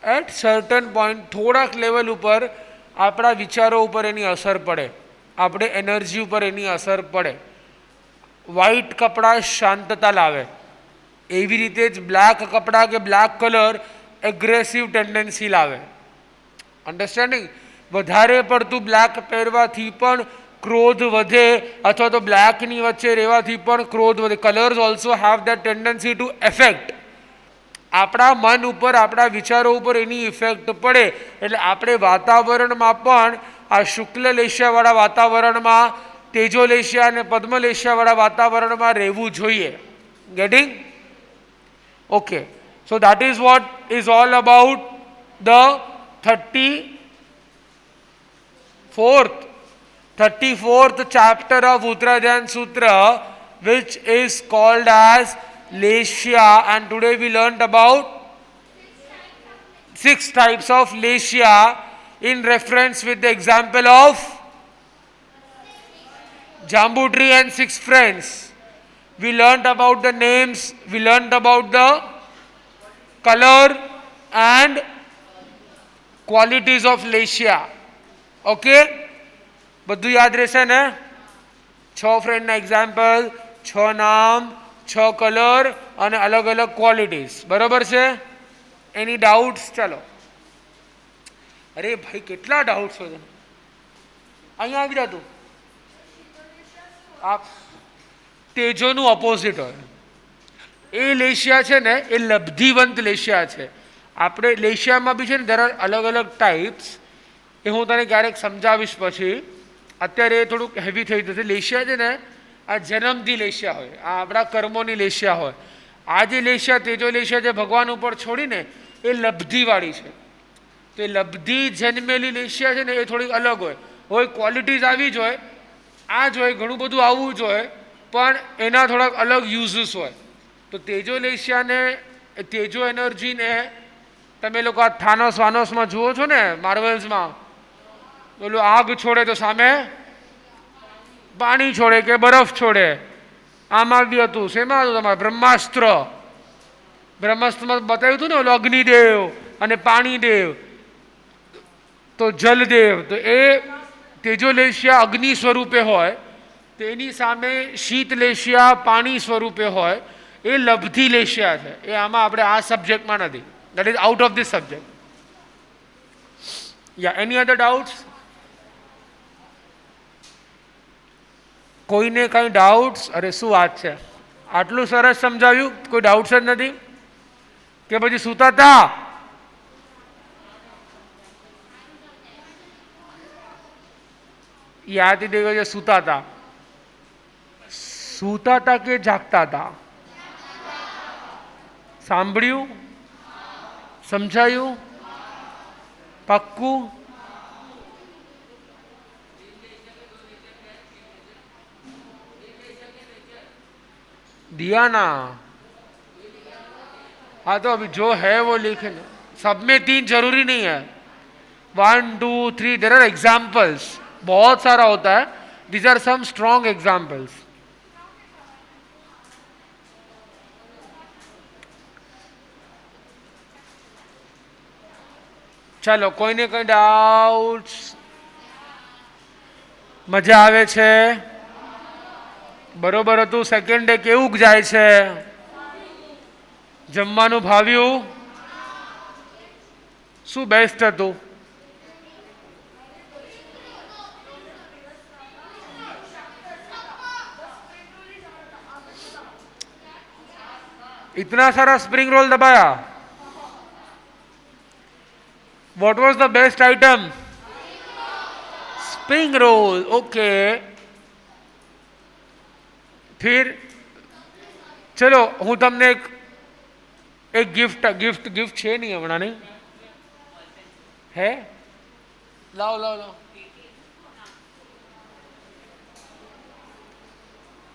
એટ સર્ટન પોઈન્ટ થોડાક લેવલ ઉપર આપણા વિચારો ઉપર એની અસર પડે, આપણે એનર્જી ઉપર એની અસર પડે. વ્હાઈટ કપડાં શાંતતા લાવે, એવી રીતે જ બ્લેક કપડાં કે બ્લેક કલર એગ્રેસિવ ટેન્ડન્સી લાવે. અન્ડરસ્ટેન્ડિંગ? વધારે પડતું બ્લેક પહેરવાથી પણ ક્રોધ વધે અથવા તો બ્લેકની વચ્ચે રહેવાથી પણ ક્રોધ વધે. Colours also have that tendency to affect. આપણા મન ઉપર, આપણા વિચારો ઉપર એની ઇફેક્ટ પડે. એટલે આપણે વાતાવરણમાં પણ આ શુક્લ લેશિયાવાળા વાતાવરણમાં, તેજો લેશિયા અને પદ્મ લેશિયાવાળા વાતાવરણમાં રહેવું જોઈએ. Getting? Okay, so that is what is all about the 34th chapter of Uttarajyan Sutra, which is called as Leshya, and today we learnt about 6 types of Leshya in reference with the example of Jambu tree and 6 friends. We learnt about the names, we learnt about the color and qualities of Leshya. Okay? બધું યાદ રહેશે ને? 6 ફ્રેન્ડના example, 6 નામ, 6 colour અને અલગ અલગ qualities. બરોબર છે? એની ડાઉટ્સ? ચાલો. અરે ભાઈ કેટલા ડાઉટ્સ છે? અહીંયા આવી જા તું. આ તેજોનું ઓપોઝિટ હોય. એ લેશિયા છે ને એ લબ્ધિવંત લેશિયા છે. આપણે લેશિયામાં બી છે ને there are અલગ અલગ ટાઈપ્સ. એ હું તને ક્યારેક સમજાવીશ પછી. અત્યારે એ થોડુંક હેવી થઈ જશે. લેશિયા છે ને આ જન્મથી લેશિયા હોય, આ આપણા કર્મોની લેશિયા હોય. આ જે લેશિયા તેજો લેશિયા જે ભગવાન ઉપર છોડીને એ લબ્ધિવાળી છે. તો એ લબ્ધિ જન્મેલી લેશિયા છે ને એ થોડીક અલગ હોય ક્વોલિટીઝ આવી જ હોય, આ જ હોય, ઘણું બધું આવવું જ હોય, પણ એના થોડાક અલગ યુઝીસ હોય. તો તેજો લેશિયાને તેજો એનર્જીને તમે લોકો આ થાનોસ વાનોસમાં જુઓ છો ને માર્વલ્સમાં, પેલું આગ છોડે તો સામે પાણી છોડે કે બરફ છોડે. આમાં બી હતું, શેમાં હતું તમારે બ્રહ્માસ્ત્રમાં બતાવ્યું હતું ને ઓલો અગ્નિદેવ અને પાણીદેવ, તો જલદેવ. તો એ તેજો લેશિયા અગ્નિ સ્વરૂપે હોય, તેની સામે શીત લેશિયા પાણી સ્વરૂપે હોય. એ લબ્ધિ લેશિયા છે. એ આમાં આપણે આ સબ્જેક્ટમાં નથી. That is out of this subject. Yeah any other doubts? કોઈને કંઈ ડાઉટ્સ? અરે શું વાત છે, આટલું સરસ સમજાવ્યું, કોઈ ડાઉટ્સ જ નથી કે પછી સૂતા હતા? યાદ દેવો છે સૂતા હતા. સૂતા હતા કે જાગતા હતા? સાંભળ્યું? સમજાયું? પાક્કું? दिया ना? हाँ तो अभी जो है वो लिखे ना. सब में 3 जरूरी नहीं है. 1 2 3 देयर आर एग्जाम्पल्स. बहुत सारा होता है. These are some strong examples. ચાલો, કોઈને કંઈ ડાઉટ્સ? મજા આવે છે? બરોબર હતું? સેકન્ડ ડે કેવું જાય છે? જમવાનું ભાવ્યું? શું બેસ્ટ હતું? इतना सारा स्प्रिंग रोल दबाया. What was the best item? Spring roll. Okay. फिर चलो હું તમને એક गिफ्ट છે નહીં હમણાં? નહીં હે? લાવો લાવો લાવો.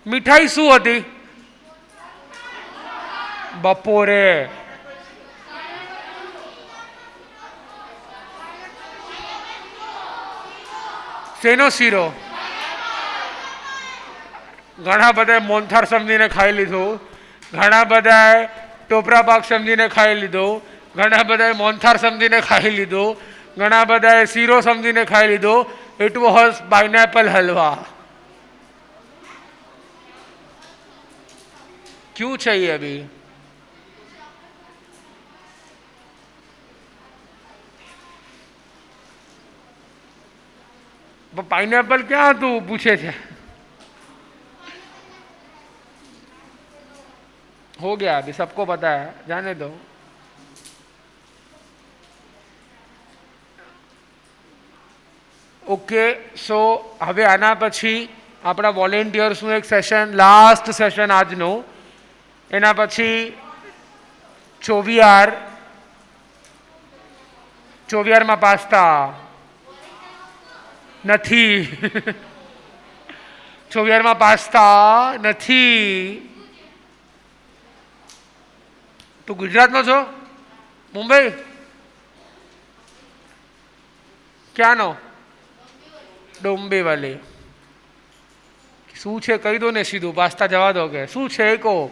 મીઠાઈ શું હતી બપોરે? શેનો શીરો? ઘણા બધાએ મોનથાર સમજીને ખાઈ લીધું, ઘણા બધાએ ટોપરા પાક સમજીને ખાઈ લીધું, ઘણા બધાએ મોનથાર સમજીને ખાઈ લીધું, ઘણા બધાએ શીરો સમજીને ખાઈ લીધો. It was pineapple halwa. क्यों चाहिए अभी? पाइनएप्पल क्या तू पूछे थे? हो गया, अभी सबको पता है, जाने दो. ओके, सो હવે આના પછી આપણા વોલેન્ટિયર્સનું એક સેશન, લાસ્ટ સેશન આજનું. એના પછી ચોવિયારમાં પાસ્તા નથી. ચોવિયારમાં પાસ્તા નથી. તું ગુજરાતનો છો? મુંબઈ? ક્યાંનો? ડોંબેવાલી. શું છે કહી દો ને સીધું, પાસ્તા જવા દો કે શું છે કહો.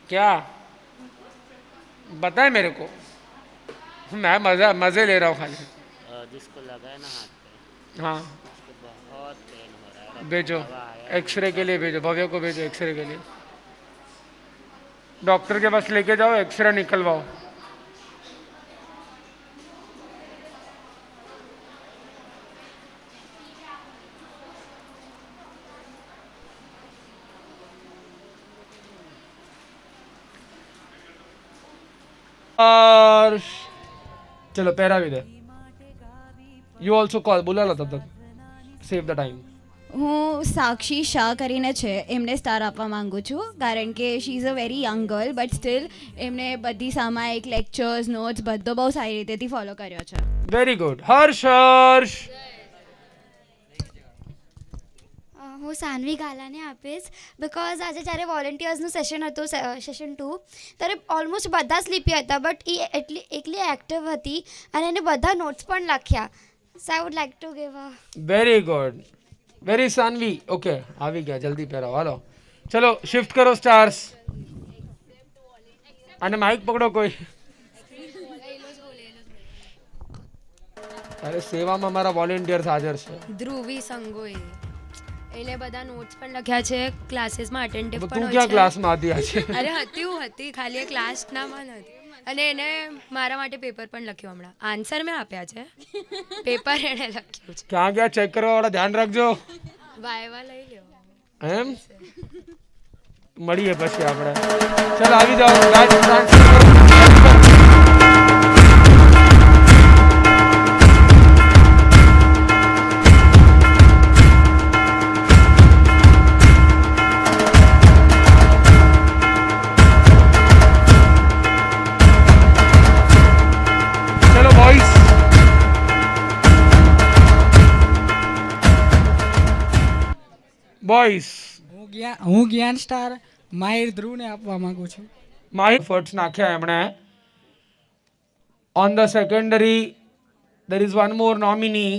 क्या बताए मेरे को? मैं मजे ले रहा हूँ खाली. जिसको लगा है ना हाथ पे, हाँ उसको बहुत पेन हो रहा है. भेजो, एक्सरे के लिए भेजो, भव्य को भेजो एक्सरे के लिए. डॉक्टर के पास लेके जाओ, एक्सरे निकलवाओ. હર્ષ ચલો પહેરાવી દે. You also call. બોલાલો તબ તક. Save the time. હું સાક્ષી શાહ કરીને છે એમને સ્ટાર આપવા માંગુ છું કારણ કે she is a very young girl but still એમને બધી સામાયિક લેક્ચર્સ નોટ્સ બધો બહુ સારી રીતેથી ફોલો કર્યો છે. Very good. હર્ષ હું સાનવી ગાલાને આપીશ બિકોઝ આજે જ્યારે વોલેન્ટિયર્સનું સેશન હતું સેશન 2 ત્યારે ઓલમોસ્ટ બધા સ્લીપી હતા બટ એ એકલી એક્ટિવ હતી અને એને બધા નોટ્સ પણ લખ્યા. So I would like to give a very good. Very Saanvi. Okay આવી ગયા. જલ્દી પહેરાવો. હાલો ચલો શિફ્ટ કરો સ્ટાર્સ. અને માઇક પકડો કોઈ. અરે સેવામાં મારા વોલેન્ટિયર્સ હાજર છે. ધ્રુવી સંગોએ એને બધા નોટ્સ પણ લખ્યા છે ક્લાસીસમાં અટેન્ટિવ તું પણ હોય ક્યાં છે. ક્લાસમાં હતી આજે? અરે હતી ખાલી એ ક્લાસ નામાં નથી અને એને મારા માટે પેપર પણ લખ્યું હમણાં આન્સર મેં આપ્યા છે પેપર એણે લખ્યું છે. ક્યાં ગયા ચેક કરવા વાળા ધ્યાન રાખજો. વાયવા લઈ લ્યો. એમ મળીએ પછી આપણે. ચાલ આવી જાઓ. રાજ ટ્રાન્સફર કરો. ચલો બોયસ. બોયસ હું જ્ઞાન સ્ટાર માહિર ધ્રુવને આપવા માંગુ છું. માય એફર્ટ્સ નાખ્યા એમણે. On the secondary there is one more nominee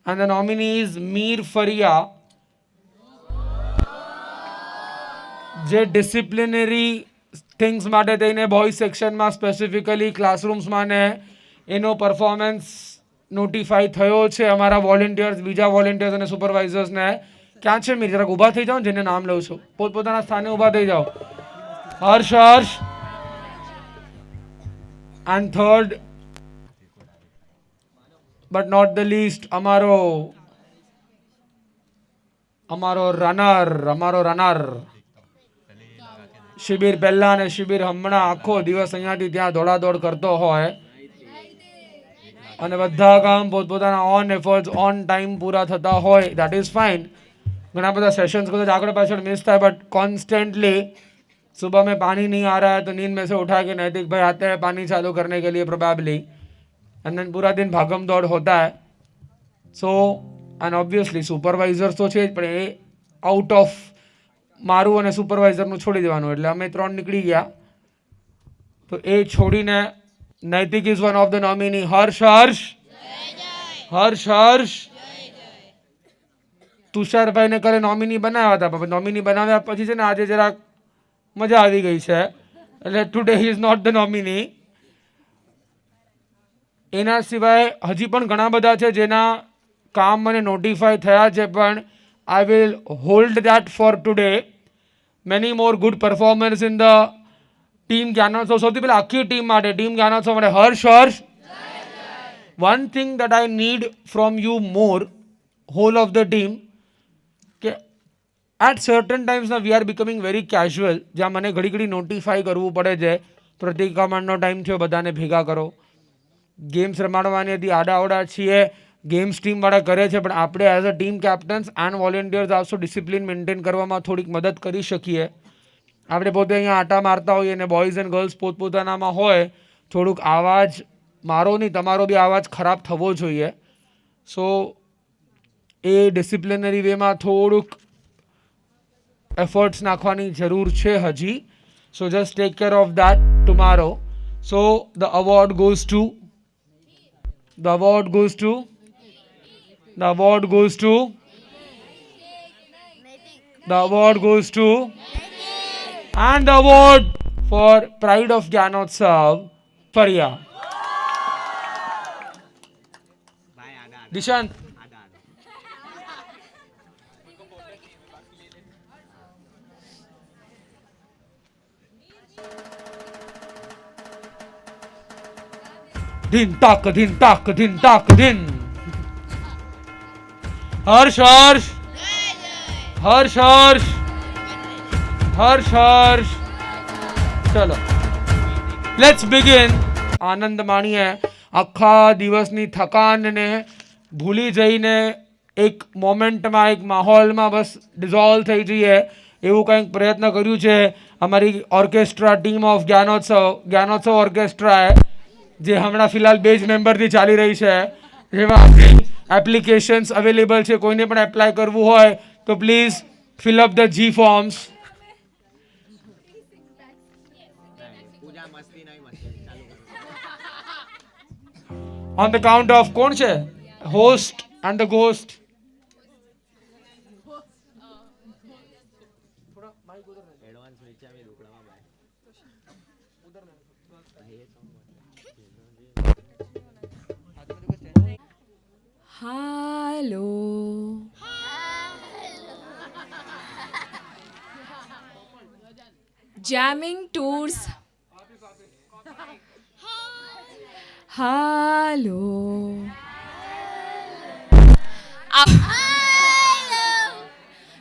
and the nominee is Mir Fariya જે ડિસિપ્લિનરી થિંગ્સ માટે થઈને બોયઝ સેક્શનમાં સ્પેસિફિકલી ક્લાસરૂમ્સમાં ને એનો પરફોર્મન્સ નોટિફાઈ થયો છે અમારા વોલેન્ટિયર્સ બીજા વોલેન્ટિયર્સ અને સુપરવાઇઝર્સને. ક્યાં છે મીર? જરાક ઊભા થઈ જાઓ ને જેને નામ લઉં છું. પોતપોતાના સ્થાને ઊભા થઈ જાઓ. Harsh and third but not the least અમારો રનર શિબિર પહેલા અને શિબિર હમણાં આખો દિવસ અહીંયાથી ત્યાં દોડાદોડ કરતો હોય અને બધા કામ પોતપોતાના ઓન એફર્ટ્સ ઓન ટાઈમ પૂરા થતા હોય દેટ ઇઝ ફાઇન. ઘણા બધા સેશન્સ કદાચ આગળ પાછળ મિસ થાય બટ कॉन्स्टेंटली सुबह में पानी नहीं आ रहा है तो नींद में से उठा के नैतिक भाई आते हैं पानी चालू करने के लिए प्रोबेबली एंड देन पूरा दिन भागम दौड़ होता है. सो एंड ऑब्वियसली सुपरवाइजर्स तो છે જ પણ એ આઉટ ઓફ મારું અને સુપરવાઇઝરનું છોડી દેવાનું એટલે અમે 3 નીકળી ગયા. તો એ છોડીને Naitik is one of the nominee. Harsh તુષારભાઈને કરે નોમિની બનાવ્યા હતા પણ નોમિની બનાવ્યા પછી છે ને આજે જરાક મજા આવી ગઈ છે એટલે today he is not the nominee. એના સિવાય હજી પણ ઘણા બધા છે જેના કામ મને નોટિફાઈ થયા છે પણ I will hold that for today. Many more good performance in the team Gyanotsav. સૌથી પહેલાં આખી ટીમ માટે ટીમ જ્ઞાનોત્સવ માટે Harsh one thing that I need from you more whole of the team કે at certain times now we are becoming very casual જ્યાં મને ઘડી ઘડી નોટિફાઈ કરવું પડે છે પ્રતિક કમાન્ડનો ટાઈમ થયો બધાને ભેગા કરો. ગેમ્સ રમાડવાની હતી આડાઓડા છીએ ગેમ્સ ટીમવાળા કરે છે પણ આપણે as a team captain's and volunteers આલ્સો discipline maintain કરવામાં થોડીક મદદ કરી શકીએ. આપણે પોતે અહીંયા આટા મારતા હોઈએ અને બોયઝ એન્ડ ગર્લ્સ પોતપોતાનામાં હોય થોડુંક અવાજ મારો નહીં તમારો બી અવાજ ખરાબ થવો જોઈએ. સો એ ડિસિપ્લિનરી વેમાં થોડુંક એફર્ટ્સ નાખવાની જરૂર છે હજી. સો just take care of that ટુમારો. So the award goes to and the award for Pride of Gyanotsav Fariya. Dishant. Din tak din. Harsh. ચલો લેટ્સ બિગિન. આનંદ માણીએ, આખા દિવસની થકાનને ભૂલી જઈને એક મોમેન્ટમાં, એક માહોલમાં બસ ડિઝોલ્વ થઈ જઈએ એવું કંઈક પ્રયત્ન કર્યું છે અમારી ઓર્કેસ્ટ્રા ટીમ ઓફ જ્ઞાનોત્સવ ઓર્કેસ્ટ્રાએ, જે હમણાં ફિલહાલ 2 જ મેમ્બરથી ચાલી રહી છે, જેમાં આપણી એપ્લિકેશન્સ અવેલેબલ છે. કોઈને પણ એપ્લાય કરવું હોય તો please fill up the G forms. On the count of કોણ છે હોસ્ટ એન્ડ ધ ગોસ્ટ? હાલો. જેમિંગ ટૂર્સ. હાલો.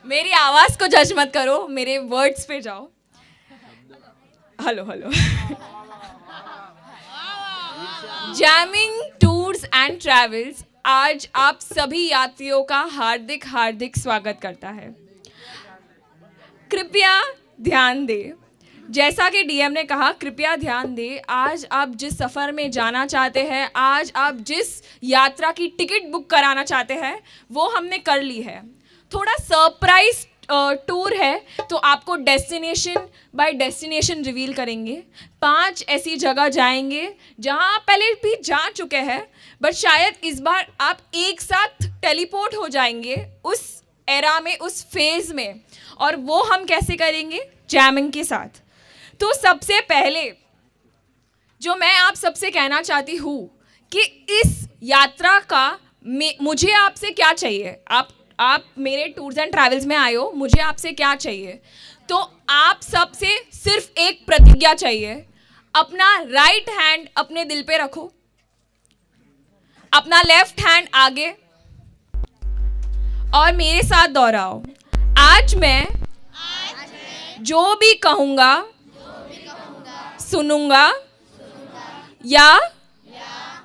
मेरी आवाज को जज मत करो, मेरे वर्ड्स पे जाओ. Hello hello. Jamming tours and travels आज आप सभी यात्रियों का हार्दिक हार्दिक स्वागत करता है. कृपया ध्यान दें, जैसा कि डीएम ने कहा, कृपया ध्यान दें. आज आप जिस सफ़र में जाना चाहते हैं, आज आप जिस यात्रा की टिकट बुक कराना चाहते हैं, वो हमने कर ली है. थोड़ा सरप्राइज टूर है, तो आपको डेस्टिनेशन बाय डेस्टिनेशन रिवील करेंगे. 5 ऐसी जगह जाएंगे जहां आप पहले भी जा चुके हैं, बट शायद इस बार आप एक साथ टेलीपोर्ट हो जाएंगे उस एरा में, उस फेज में. और वो हम कैसे करेंगे? जैमिंग के साथ. तो सबसे पहले जो मैं आप सबसे कहना चाहती हूँ कि इस यात्रा का मुझे आपसे क्या चाहिए. आप मेरे टूर्स एंड ट्रैवल्स में आए हो, मुझे आपसे क्या चाहिए? तो आप सबसे सिर्फ एक प्रतिज्ञा चाहिए. अपना राइट हैंड अपने दिल पे रखो, अपना लेफ्ट हैंड आगे, और मेरे साथ दोहराओ. आज मैं जो भी कहूँगा, सुनूंगा या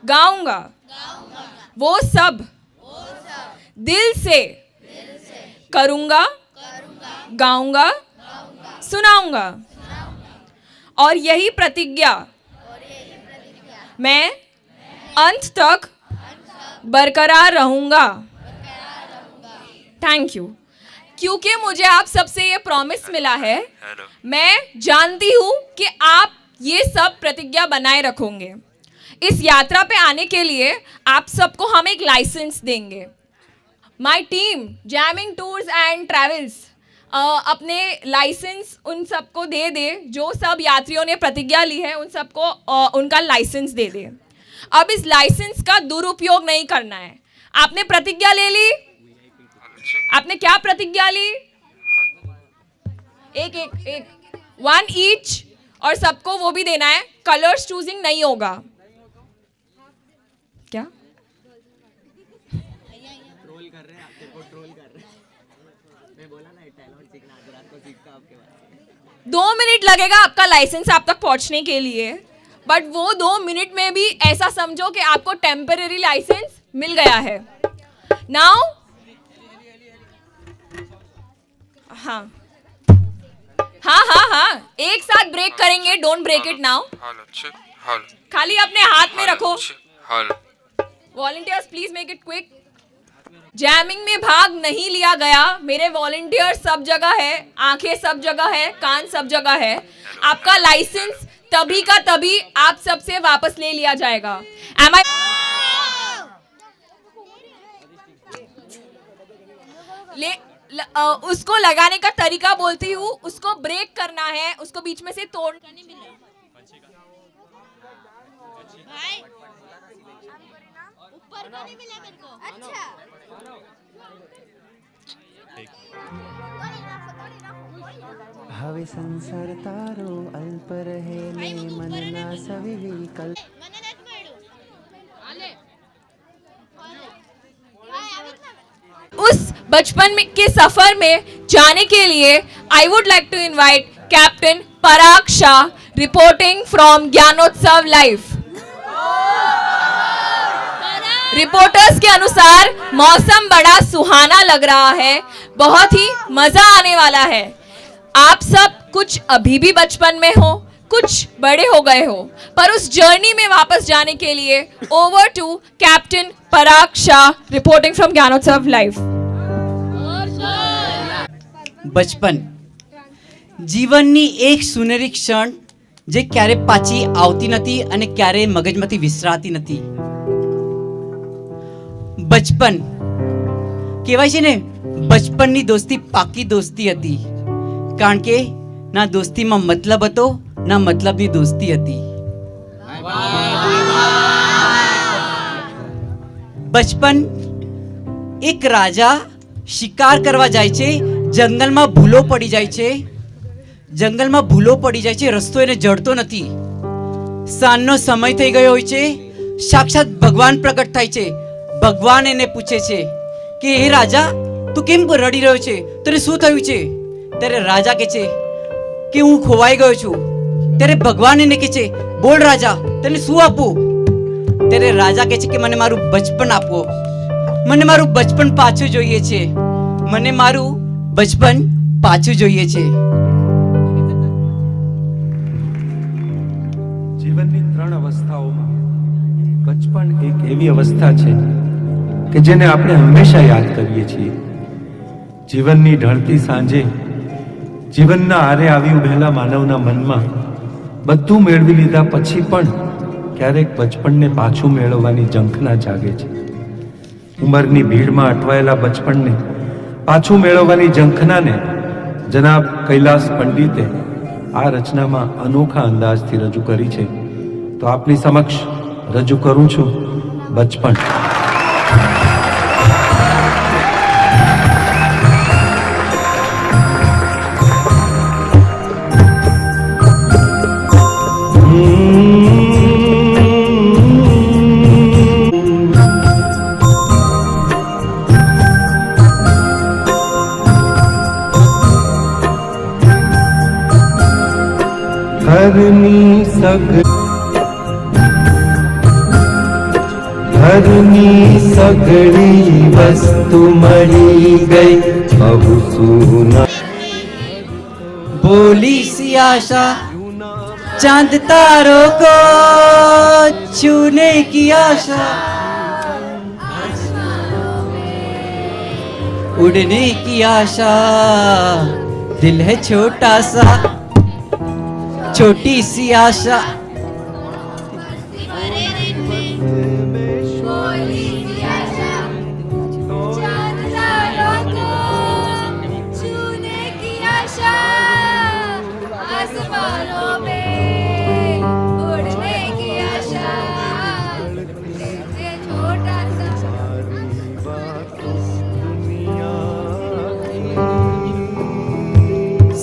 गाऊंगा, वो सब दिल से करूंगा, गाऊंगा, सुनाऊंगा. और यही प्रतिज्ञा मैं अंत तक बरकरार रहूंगा. Thank you. क्योंकि मुझे आप सबसे ये प्रॉमिस मिला है, मैं जानती हूँ कि आप ये सब प्रतिज्ञा बनाए रखोगे. इस यात्रा पे आने के लिए आप सबको हम एक लाइसेंस देंगे. My team jamming tours and travels अपने लाइसेंस उन सबको दे दे, जो सब यात्रियों ने प्रतिज्ञा ली है उन सबको उनका लाइसेंस दे दे. अब इस लाइसेंस का दुरुपयोग नहीं करना है. आपने प्रतिज्ञा ले ली. आपने क्या प्रतिज्ञा ली? एक 1 ईच, और सबको वो भी देना है. कलर्स चूजिंग नहीं होगा. क्या 2 मिनट लगेगा आपका लाइसेंस आप तक पहुंचने के लिए, बट वो 2 मिनट में भी ऐसा समझो कि आपको टेम्पररी लाइसेंस मिल गया है. नाउ हाँ, एक साथ ब्रेक करेंगे. Don't break it now. खाली अपने हाथ में रखो. Volunteers please make it quick. Jamming में भाग नहीं लिया गया. मेरे वॉलंटियर सब जगह है, आंखें सब जगह है, कान सब जगह है. आपका लाइसेंस तभी का तभी आप सबसे वापस ले लिया जाएगा. Am I? उसको लगाने का तरीका बोलती हूँ. उसको ब्रेक करना है, उसको बीच में से तोड़. ऊपर का नहीं मिला मेरे को. अच्छा. હવે સંસાર તારો અલ્પ રહે ને મનના સવિ વિકલ્પ. उस बचपन में के सफर में जाने के लिए I would like to invite captain Parag Shah, reporting from Gyanotsav live. Reporters के अनुसार मौसम बड़ा सुहाना लग रहा है, बहुत ही मजा आने वाला है। आप सब कुछ अभी भी बचपन में हो, कुछ बड़े हो गए हो, पर उस जर्नी में वापस जाने के लिए over to captain Parag Shah reporting from Gyanotsav live. બચપન જીવનની એક સુનેરી ક્ષણ જે ક્યારે પાછી આવતી નથી અને ક્યારે મગજમાંથી વિસરાતી નથી. બચપન કહેવાય છે ને, બચપનની દોસ્તી પાકી દોસ્તી હતી, કારણ કે ના દોસ્તીમાં મતલબ હતો ના મતલબની દોસ્તી હતી. બચપન એક રાજા શિકાર કરવા જાય છે, જંગલમાં ભૂલો પડી જાય છે, જંગલમાં ભૂલો પડી જાય છે, રસ્તો એને જડતો નથી. સાંજનો સમય થઈ ગયો હોય છે, સાક્ષાત ભગવાન પ્રગટ થાય છે. ભગવાન એને પૂછે છે કે હે રાજા, તું કેમ રડી રહ્યો છે, તને શું થયું છે? ત્યારે રાજા કહે છે કે હું ખોવાઈ ગયો છું. ત્યારે ભગવાન એને કહે છે, બોલ રાજા, તને શું આપું? ત્યારે રાજા કહે છે કે મને મારું બચપન આપો, મને મારું બચપન પાછું જોઈએ છે, મને મારું બચપન પાછું જોઈએ છે. જીવનની 3 અવસ્થાઓમાં બચપન એક એવી અવસ્થા છે કે જેને આપણે હંમેશા યાદ કરીએ છીએ. જીવનની ઢળતી સાંજે જીવનના આરે આવી ઉભેલા માનવના મનમાં બધું મેળવી લીધા પછી પણ ક્યારેક બચપનને પાછું મેળવવાની ઝંખના જાગે છે. ઉંમરની ભીડમાં અટવાયેલા બચપનને પાછું મેળવવાની ઝંખનાને જનાબ કૈલાસ પંડિતે આ રચનામાં અનોખા અંદાજથી રજૂ કરી છે. તો આપની સમક્ષ રજૂ કરું છું બચપન. ઘરની સગળી વસ્તુ મળી ગઈ, બહુ સુના. बोली सी आशा चांद तारों को छूने की आशा, उड़ने की आशा, दिल है छोटा सा, छोटी सी आशा.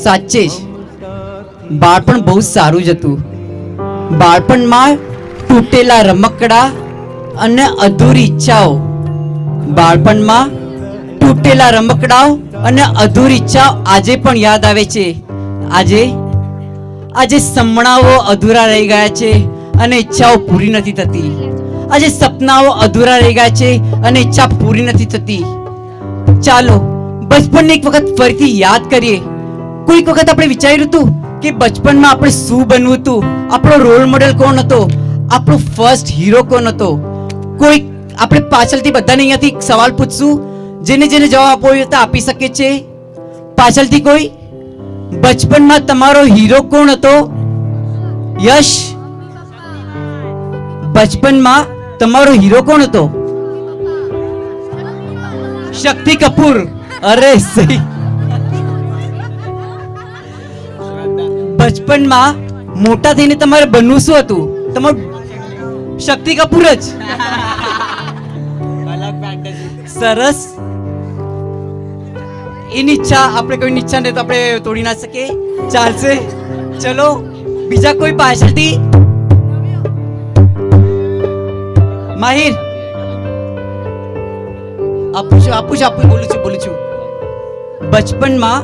સાચે જ બાળપણ બહુ સારું જ હતું. બાળપણમાં તૂટેલા રમકડા અને અધૂરી ઈચ્છાઓ, બાળપણમાં તૂટેલા રમકડાઓ અને અધૂરી ઈચ્છાઓ આજે પણ યાદ આવે છે. આજે સપનાઓ અધૂરા રહી ગયા છે અને ઈચ્છાઓ પૂરી નથી થતી. આજે સપનાઓ અધૂરા રહી ગયા છે અને ઈચ્છા પૂરી નથી થતી. ચાલો બચપનને એક વખત ફરીથી યાદ કરીએ. કોઈક વખત આપણે વિચાર્યું હતું કે બચપનમાં આપણે શું બનવું હતું, આપણો રોલ મોડેલ કોણ હતો, આપણો ફર્સ્ટ હીરો કોણ હતો. કોઈ આપણે પાછળથી બધાને અહીંયાથી સવાલ પૂછશું, જેને જેને જવાબ આપવો હોય તો આપી શકે છે. પાછળથી કોઈ બચપનમાં તમારો હીરો કોણ હતો? યશ, બચપનમાં તમારો હીરો કોણ હતો? શક્તિ કપૂર. અરે સહી. બચપનમાં મોટા થઈને તમારે બનવું શું હતું? તમારું શક્તિ કપૂર જ. સરસ. એની ઈચ્છા આપણે કોઈની ઈચ્છા ને તો આપણે તોડી ના શકીએ. ચાલશે. ચલો બીજા કોઈ પાછળથી. માહિર આપું બોલું છું. બચપનમાં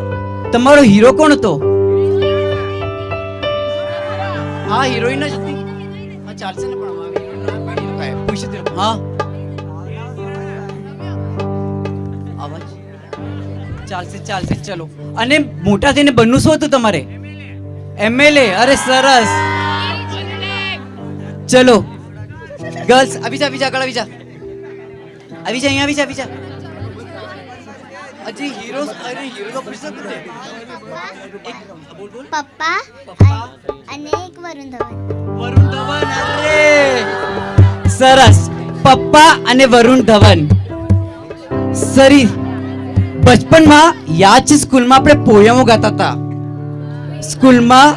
તમારો હીરો કોણ હતો? હા હિરોઈન જ હતી. હા ચાલશે ને પણ હવે હિરોઈન ના પાડી કાય પૂછે તે હા અવાજ ચાલશે ચલો. અને મોટા થઈને બનવું શું હતું તમારે? એમએલએ. અરે સરસ. ચલો ગર્લ્સ આવી જા આગળ આવી જા અહીંયા આવી જા. હજી હીરો તો પૂછી શકું છે. પપ્પા અને એક વરુણ ધવન. અરે સરસ. પપ્પા અને વરુણ ધવન. સરી બચપનમાં યાદ છે સ્કૂલમાં આપણે પોયમો ગાતા હતા સ્કૂલમાં.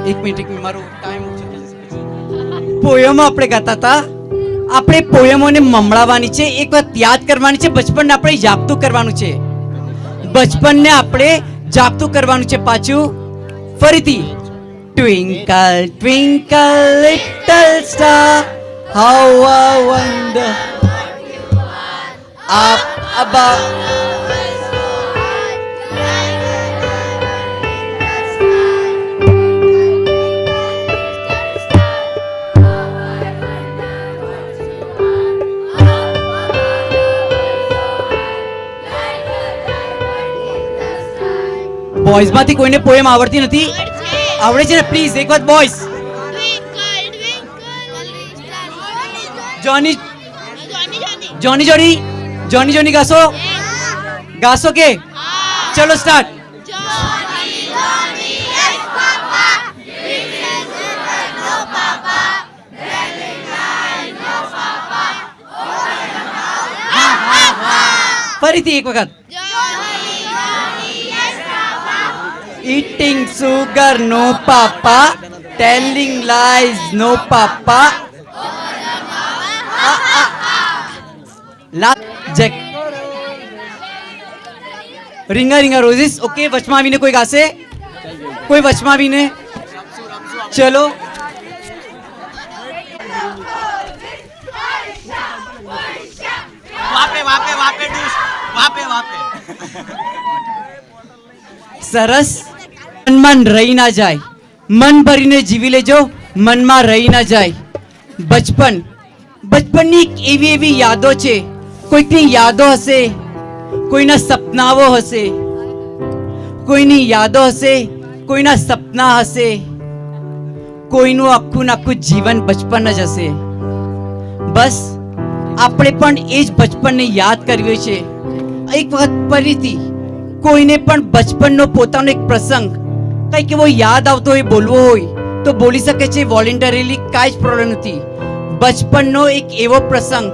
એક મિનિટ મારો ટાઈમ ઓછો થઈ જશે. પોયમો આપણે ગાતા હતા. આપણે પોયમોને મમળાવવાની છે. એક વાત યાદ કરવાની છે. બચપનને આપણે જાગતું કરવાનું છે. બચપનને આપણે જાગતું કરવાનું છે. પાછું ફરીથી twinkle twinkle little star how I wonder up above. Boys માંથી કોઈને પોએમ આવડતી નથી? આવડે છે ને? પ્લીઝ એક વાત બોયઝ. જોની ગાશો કે? ચલો સ્ટાર્ટ. ફરીથી એક વખત. Eating sugar, no papa. Telling lies, no papa. Jack. Ring a roses. Okay, વચમાં આવીને કોઈ ગાશે? કોઈ વચમાં આવીને? ચલો. સરસ. મનમાં રહી ના જાય. મન ભરીને જીવી લેજો. મનમાં રહી ના જાય. બચપનની એવી યાદો છે. કોઈકની યાદો હશે, કોઈના સપનાઓ હશે. કોઈની યાદો હશે, કોઈના સપના હશે. કોઈનું આખું જીવન બચપન જ હશે. બસ આપણે પણ એ જ બચપનને યાદ કરવી છે. એક વખત ફરીથી કોઈને પણ બચપનનો પોતાનો એક પ્રસંગ કંઈક એવો યાદ આવતો હોય, બોલવો હોય તો બોલી શકે છે વોલેન્ટરીલી. કાંઈ જ પ્રોબ્લેમ નથી. બચપનનો એક એવો પ્રસંગ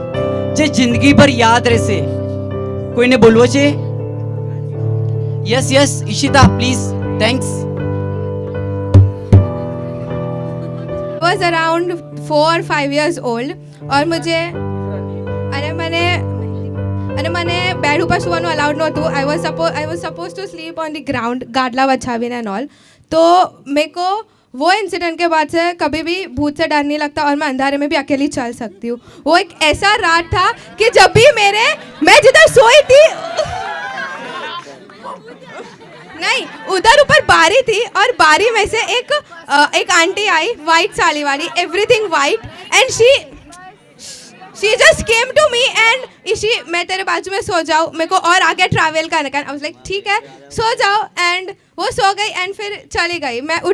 જે જિંદગીભર યાદ રહેશે. કોઈને બોલવો છે? Yes Ishita please. Thanks. was around 4 or 5 years old और मुझे મને બેડ ઉપર સુવાનું અલાઉડ નહોતું. I was supposed to sleep on the ground, गाडला बछावीने एंड ऑल. तो मेरे को वो इंसिडेंट के बाद से कभी भी भूत से डर नहीं लगता और मैं अंधारे में भी अकेली चल सकती हूँ. वो एक ऐसा रात था कि जब भी मैं जिधर सोई थी नहीं, उधर ऊपर बारी थी और बारी में से एक आंटी आई, वाइट साड़ी वाली, everything white, and she just came to me and इशी मैं तेरे बाजू में सो जाऊँ, मेरे को और आगे ट्रैवल करने का. आई वाज लाइक ठीक है सो जाओ. एंड वो सो गई एंड फिर चली गई. मैं उठ